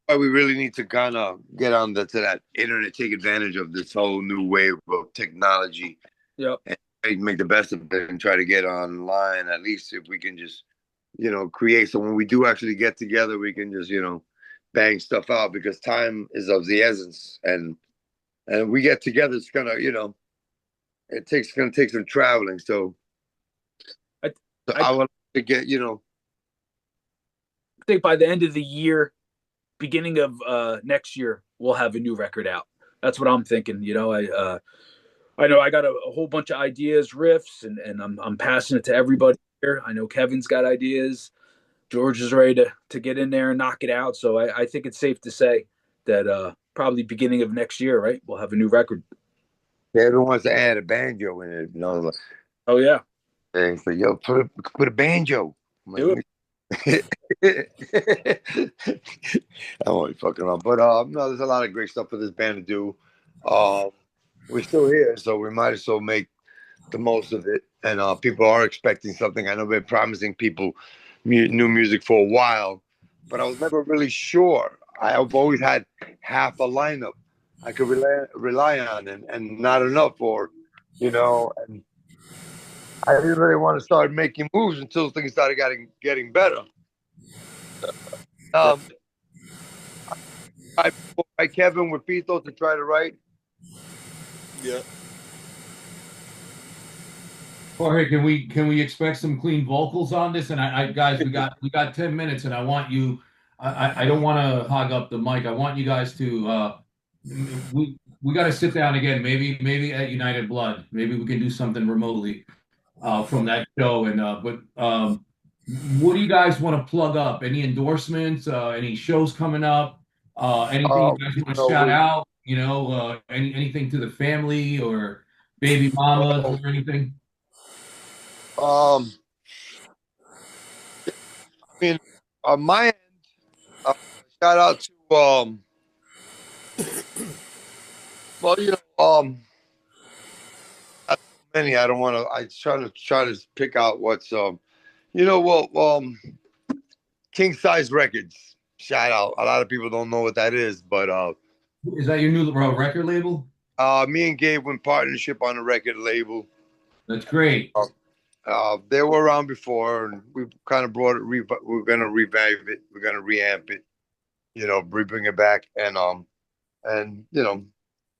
we really need to kind of get on to that internet, take advantage of this whole new wave of technology. Yep. And make the best of it and try to get online. At least if we can just, create. So when we do actually get together, we can just, bang stuff out because time is of the essence. And we get together, it's gonna, it's gonna take some traveling. So I want to get, I think by the end of the year, beginning of next year, we'll have a new record out. That's what I'm thinking. I know I got a whole bunch of ideas, riffs, and I'm passing it to everybody here. I know Kevin's got ideas. George is ready to get in there and knock it out. So I think it's safe to say that probably beginning of next year, right? We'll have a new record. Everyone wants to add a banjo in it, you know. Like, oh yeah. Hey, so yo, put a banjo. Do I'm only fucking around, but no, there's a lot of great stuff for this band to do. We're still here, so we might as well make the most of it. And people are expecting something. I know we're promising people new music for a while, but I was never really sure. I've always had half a lineup I could rely on, and not enough, or you know. And I didn't really want to start making moves until things started getting better. I Kevin with Pito to try to write. Yeah. Jorge, can we expect some clean vocals on this? And I guys, we got 10 minutes, and I want you. I don't want to hog up the mic. I want you guys to. We got to sit down again. Maybe at United Blood. Maybe we can do something remotely from that show. And what do you guys want to plug up? Any endorsements? Any shows coming up? Anything you guys want to shout out? You know, anything to the family or baby mamas or anything? I mean, on my end, shout out to well, you know, many. I don't want to. I try to pick out what's you know, well, King Size Records. Shout out. A lot of people don't know what that is, but is that your new record label? Me and Gabe went partnership on a record label. That's great. They were around before, and we kind of brought it. We're gonna revive it. We're gonna reamp it. You know, bring it back, and you know,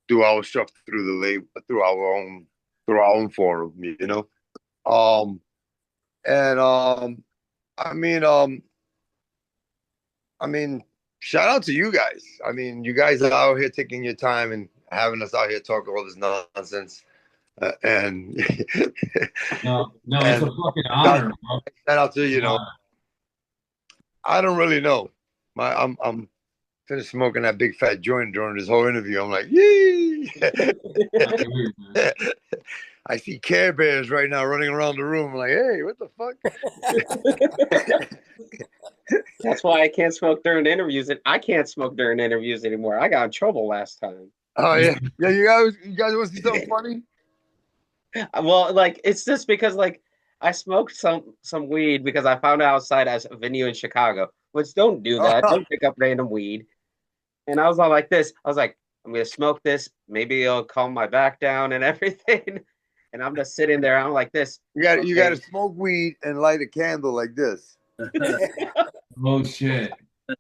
do our stuff through the label, through our own forum. You know, I mean, shout out to you guys. I mean, you guys are out here taking your time and having us out here talking all this nonsense. And no, it's a fucking honor. Shout out to, you know, I don't really know. I'm finished smoking that big fat joint during this whole interview. I'm like, yee! I see Care Bears right now running around the room. I'm like, hey, what the fuck? That's why I can't smoke during interviews. And I can't smoke during interviews anymore. I got in trouble last time. Oh yeah, yeah. You guys want to see something funny? Well, like it's just because like I smoked some weed because I found it outside as a venue in Chicago. Which don't do that. Don't pick up random weed. And I was all like this. I was like, I'm gonna smoke this. Maybe it'll calm my back down and everything. And I'm just sitting there. I'm like this. You got to smoke weed and light a candle like this. Oh shit!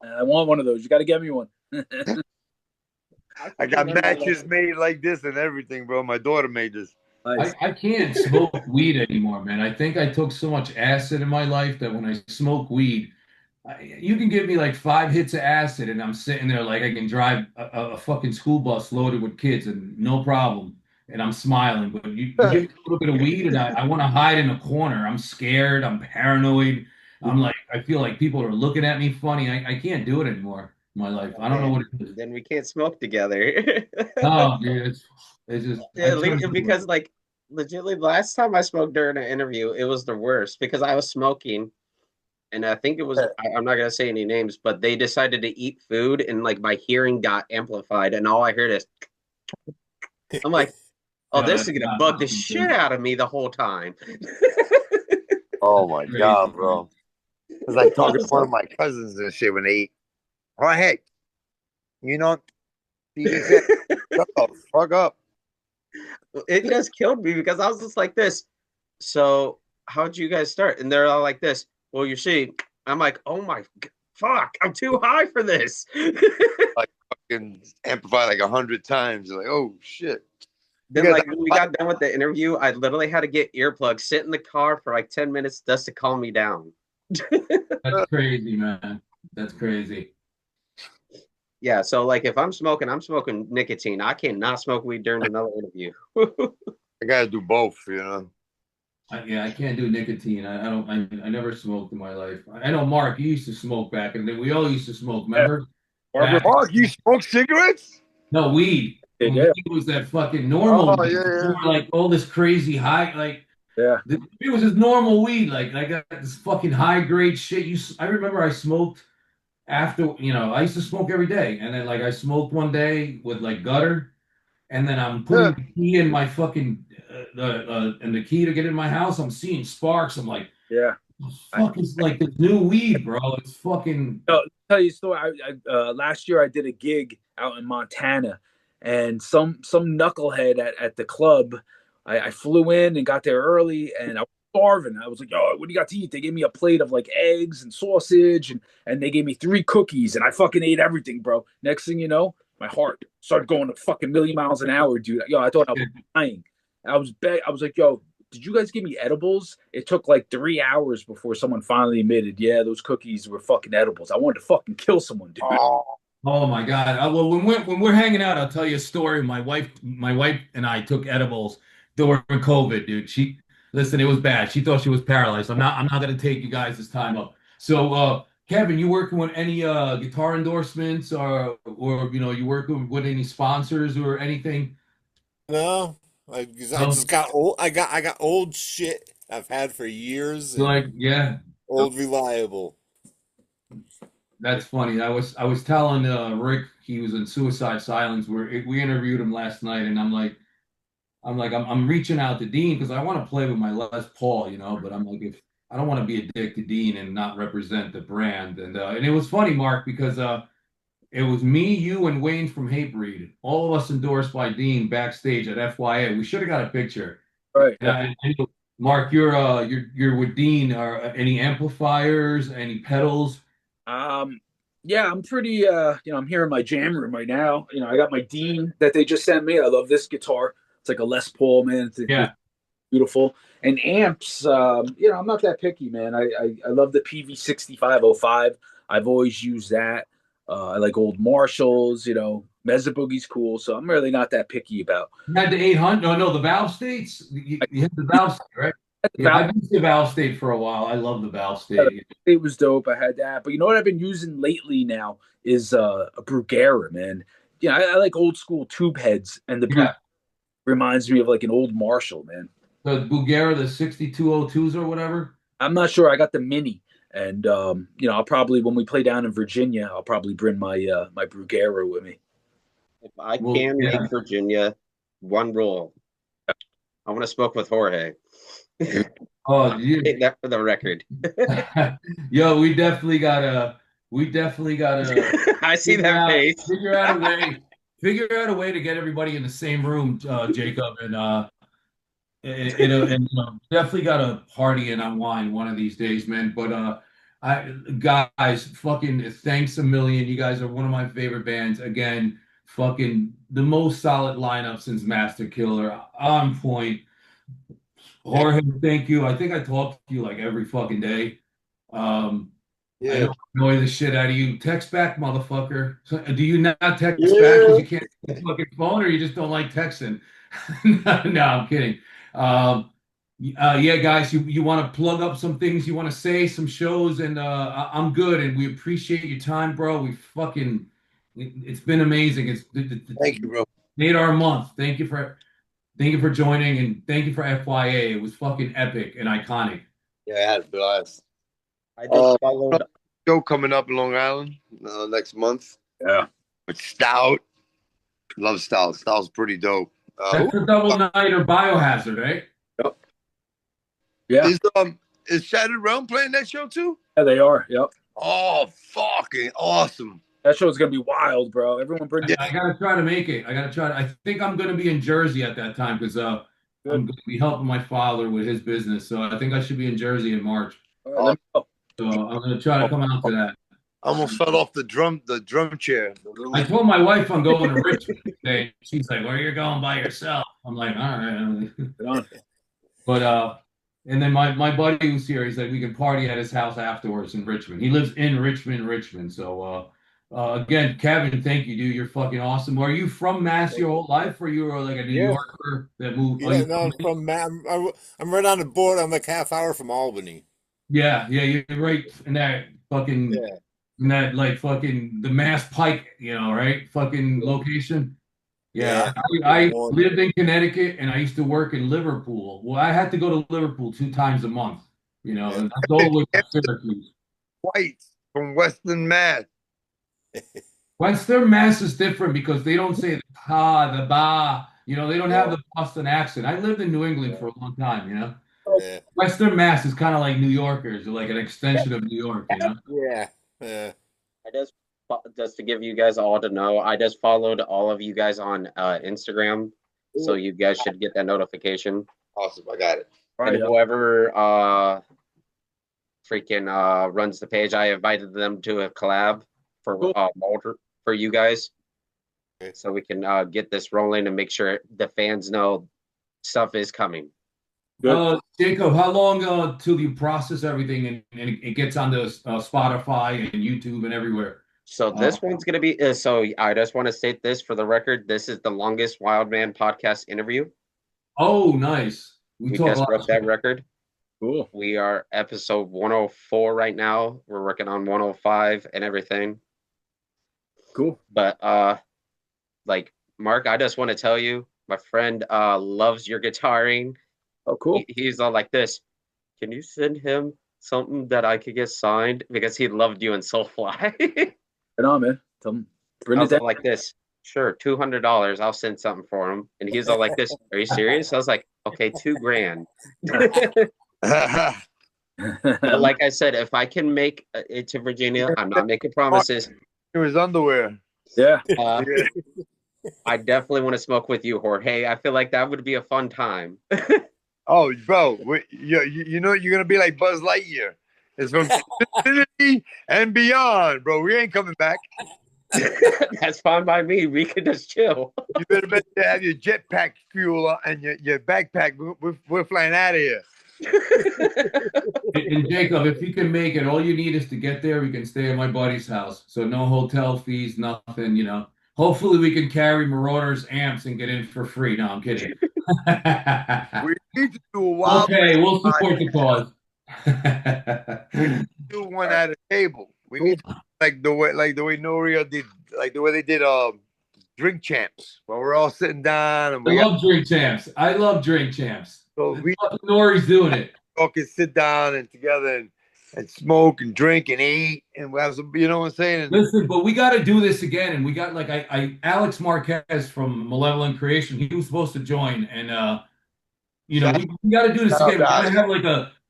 I want one of those. You got to get me one. I got matches made like this and everything, bro. My daughter made this. Nice. I can't smoke weed anymore, man. I think I took so much acid in my life that when I smoke weed, you can give me like 5 hits of acid and I'm sitting there like I can drive a fucking school bus loaded with kids and no problem. And I'm smiling. But you give me a little bit of weed and I want to hide in a corner. I'm scared. I'm paranoid. I'm like, I feel like people are looking at me funny. I can't do it anymore in my life. I don't know what it is. Then we can't smoke together. Oh, dude, it's just because like legitimately last time I smoked during an interview, it was the worst because I was smoking and I think it was I'm not gonna say any names, but they decided to eat food and like my hearing got amplified and all I heard is I'm like, oh, this is gonna bug the shit out of me the whole time. Oh my god, bro. It was like talking to one of my cousins and shit when they eat. Oh, hey, you know, shut the fuck up. It just killed me because I was just like this. So how'd you guys start? And they're all like this. Well, you see, I'm like, oh my fuck, I'm too high for this. Like fucking amplify like 100 times. You're like, oh shit. Then like when we got done with the interview, I literally had to get earplugs, sit in the car for like 10 minutes just to calm me down. That's crazy, man. That's crazy. Yeah, so like if I'm smoking nicotine. I cannot smoke weed during another interview. I gotta do both, you know. Yeah, I can't do nicotine. I never smoked in my life. I know Mark, you used to smoke back, and then we all used to smoke. Remember? Mark, you smoke cigarettes? No, weed. Yeah. Weed was that fucking normal. Oh, yeah. Like all this crazy high, like it was just normal weed. Like I got this fucking high grade shit. I remember I smoked after, I used to smoke every day, and then like I smoked one day with like gutter, and then I'm putting the key in my fucking and the key to get in my house. I'm seeing sparks. I'm like, fuck is like this new weed, bro. It's fucking. I'll tell you a story. Last year I did a gig out in Montana, and some knucklehead at the club. I flew in and got there early, and I was starving. I was like, "Yo, what do you got to eat?" They gave me a plate of like eggs and sausage, and they gave me 3 cookies, and I fucking ate everything, bro. Next thing you know, my heart started going to fucking million miles an hour, dude. Yo, I thought I was dying. I was like, "Yo, did you guys give me edibles?" It took like 3 hours before someone finally admitted, yeah, those cookies were fucking edibles. I wanted to fucking kill someone, dude. Oh my God. Well, when we're hanging out, I'll tell you a story. My wife and I took edibles during COVID, dude. Listen, it was bad. She thought she was paralyzed. I'm not gonna take you guys this time up. So Kevin, you working with any guitar endorsements or you working with any sponsors or anything? No. I just got old. I got old shit I've had for years. Like, yeah. Old reliable. That's funny. I was telling Rick, he was in Suicide Silence, where we interviewed him last night, and I'm reaching out to Dean because I want to play with my Les Paul, but I'm like, if I don't want to be a dick to Dean and not represent the brand. And it was funny, Mark, because it was me, you, and Wayne from Hatebreed, all of us endorsed by Dean backstage at FYA. We should have got a picture. Right. Mark, you're with Dean. Are any amplifiers, any pedals? Yeah, I'm pretty I'm here in my jam room right now. I got my Dean that they just sent me. I love this guitar. It's like a Les Paul, man. It's beautiful. And amps, I'm not that picky, man. I love the PV6505. I've always used that. I like old Marshalls, Mesa Boogie's cool, so I'm really not that picky about. You had the 800? No, the Valve States? You had the Valve State, right? I've used the Valve State for a while. I love the Valve State. It was dope. I had that. But you know what I've been using lately now is a Brugera, man. I like old school tube heads, and the reminds me of like an old Marshall, man. The Brugera, the 6202s or whatever? I'm not sure. I got the Mini. And I'll probably, when we play down in Virginia, I'll probably bring my Brugera with me. If I can make Virginia, one rule, I want to smoke with Jorge. Oh, take that for the record. Yo, we definitely gotta. I see that face. Figure out a way to get everybody in the same room, Jacob, and definitely got to party and unwind one of these days, man. But guys, fucking thanks a million. You guys are one of my favorite bands. Again, fucking the most solid lineup since Master Killer. On point. Jorge, thank you. I think I talk to you like every fucking day. I annoy the shit out of you. Text back, motherfucker. So, do you not text back because you can't get the fucking phone, or you just don't like texting? No, I'm kidding. Guys, you want to plug up some things you want to say, some shows, and I'm good, and we appreciate your time, bro. It's been amazing. Thank you, bro. Made our month. Thank you for joining, and thank you for FYA. It was fucking epic and iconic. Yeah, I had a blast. I just followed. Show coming up in Long Island next month. Yeah, with Stout. Love Stout. Stout's pretty dope. That's a double night or Biohazard, right? Yep. Yeah. Is Shattered Realm playing that show too? Yeah, they are. Yep. Oh, fucking awesome. That show's gonna be wild, bro. Everyone bring I gotta try to make it. I think I'm gonna be in Jersey at that time because I'm gonna be helping my father with his business. So I think I should be in Jersey in March. Right, so I'm gonna try to come out to that. I almost fell off the drum chair. I told my wife I'm going to Richmond today. She's like, "Where you going by yourself?" I'm like, "All right." But and then my buddy who's here, he's like, we can party at his house afterwards in Richmond. He lives in Richmond. So again, Kevin, thank you, dude. You're fucking awesome. Are you from Mass your whole life, or you were like a New Yorker that moved? Yeah, no, I'm from Mass. I'm right on the border. I'm like half hour from Albany. Yeah, you're right in that fucking in that like fucking the Mass Pike, right? Fucking location. Yeah, I lived in Connecticut and I used to work in Liverpool. Well, I had to go to Liverpool 2 times a month, and that's all the way to Syracuse. Whites from Western Mass. Western Mass is different because they don't say the pa, the ba. They don't have the Boston accent. I lived in New England for a long time, Yeah. Western Mass is kind of like New Yorkers, like an extension of New York, Yeah. I just to give you guys all to know, I just followed all of you guys on Instagram, so you guys should get that notification. Awesome, I got it. And whoever freaking runs the page, I invited them to a collab for Mulder for you guys, so we can get this rolling and make sure the fans know stuff is coming. Jacob, how long till you process everything and it gets onto Spotify and YouTube and everywhere? So this one's going to be, so I just want to state this for the record. This is the longest Wild Man podcast interview. Oh, nice. We just broke that record. Cool. We are episode 104 right now. We're working on 105 and everything. Cool. But like Mark, I just want to tell you, my friend loves your guitaring. Oh, cool. He's all like this. Can you send him something that I could get signed? Because he loved you in Soulfly. Get on, man. Tell him. I was all like this. Sure, $200. I'll send something for him. And he's all like this. Are you serious? I was like, okay, $2,000. But like I said, if I can make it to Virginia, I'm not making promises. It was underwear. Yeah. I definitely want to smoke with you, Jorge. I feel like that would be a fun time. Oh, bro, you know you're gonna be like Buzz Lightyear. It's from infinity and beyond, bro. We ain't coming back. That's fine by me. We can just chill. You better have your jetpack fuel and your backpack. We're flying out of here. And Jacob, if you can make it, all you need is to get there. We can stay at my buddy's house, so no hotel fees, nothing. Hopefully, we can carry Marauders amps and get in for free. No, I'm kidding. We need to do a wild. Okay, we'll support the cause. We need to do one at a table. We need to, like the way Noria did, like the way they did Drink Champs, where we're all sitting down and I love Drink Champs. I love Drink Champs. So Nori's doing it. All can sit down and together and smoke and drink and eat and we have some, you know what I'm saying? And listen, but we got to do this again. And we got like Alex Marquez from Malevolent Creation. He was supposed to join, and we got to do this again. We got to have like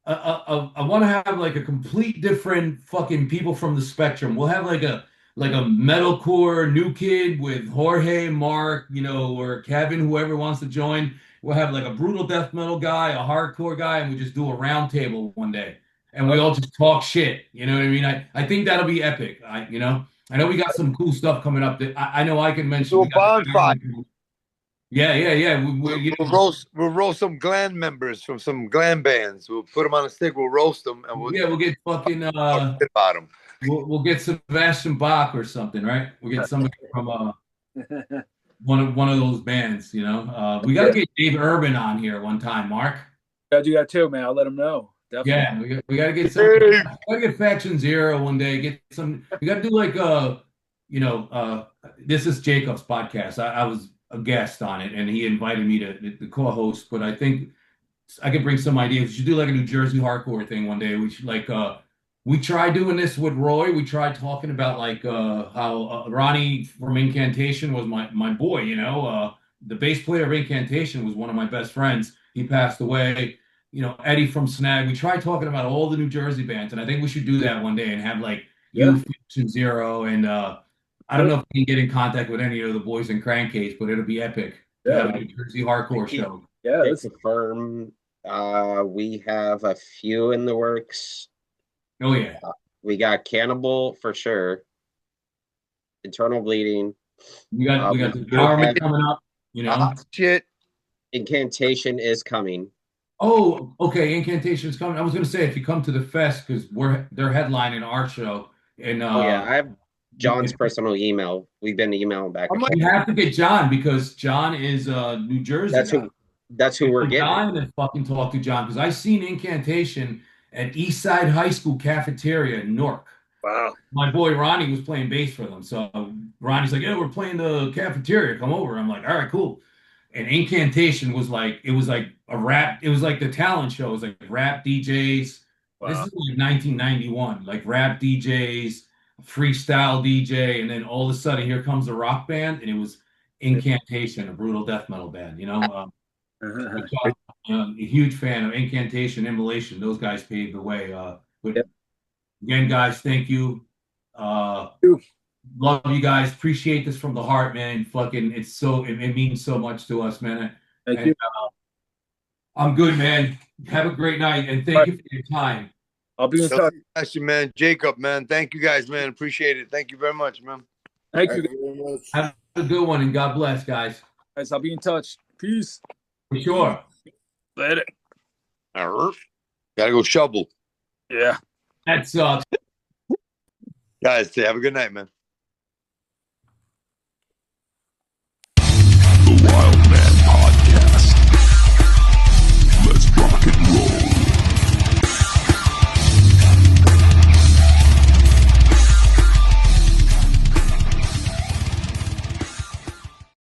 I want to have like a complete different fucking people from the spectrum. We'll have like a metalcore new kid with Jorge, Mark, or Kevin, whoever wants to join. We'll have like a brutal death metal guy, a hardcore guy, and we just do a round table one day. And we all just talk shit. You know what I mean? I think that'll be epic. I know we got some cool stuff coming up that I know I can mention. Do a bonfire. Yeah. We'll roast some glam members from some glam bands. We'll put them on a stick. We'll roast them, and we'll get fucking about them. We'll get Sebastian Bach or something, right? We'll get somebody from one of those bands. We got to get Dave Urban on here one time, Mark. Gotta do that too, man. I'll let him know. Definitely. Yeah, we gotta get some. We gotta get Faction Zero one day. Get some. We gotta do like this is Jacob's podcast. I was a guest on it, and he invited me to co-host. But I think I could bring some ideas. We should do like a New Jersey hardcore thing one day. We should we tried doing this with Roy. We tried talking about like how Ronnie from Incantation was my boy. The bass player of Incantation was one of my best friends. He passed away. Eddie from Snag. We tried talking about all the New Jersey bands, and I think we should do that one day and have like Faction Zero. And I don't know if we can get in contact with any of the boys in Crankcase, but it'll be epic to have a New Jersey hardcore show. Yeah, let's confirm. We have a few in the works. Oh yeah, we got Cannibal for sure. Internal Bleeding. We got the Empowerment coming up. Shit. Incantation is coming. Oh, okay. Incantation is coming. I was going to say if you come to the fest because they're headlining our show. And I have John's personal email. We've been emailing back. We have to get John because John is New Jersey. That's who we're getting. John and fucking talk to John because I seen Incantation at Eastside High School cafeteria in Newark. Wow. My boy Ronnie was playing bass for them. So Ronnie's like, "Yeah, we're playing the cafeteria. Come over." I'm like, "All right, cool." And Incantation was like, it was like a rap. It was like the talent show. It was like rap DJs. Wow. This is like 1991, like rap DJs, freestyle DJ, and then all of a sudden here comes a rock band, and it was Incantation, a brutal death metal band. A huge fan of Incantation, Immolation. Those guys paved the way. Again, guys, thank you. Love you guys. Appreciate this from the heart, man. Fucking, it means so much to us, man. Thank you. I'm good, man. Have a great night, and thank you for your time. I'll be in touch. That's you, man. Jacob, man. Thank you guys, man. Appreciate it. Thank you very much, man. Thank you. Have a good one, and God bless, guys. Guys, I'll be in touch. Peace. For sure. Later. Gotta go shovel. Yeah. That sucks. Guys, have a good night, man.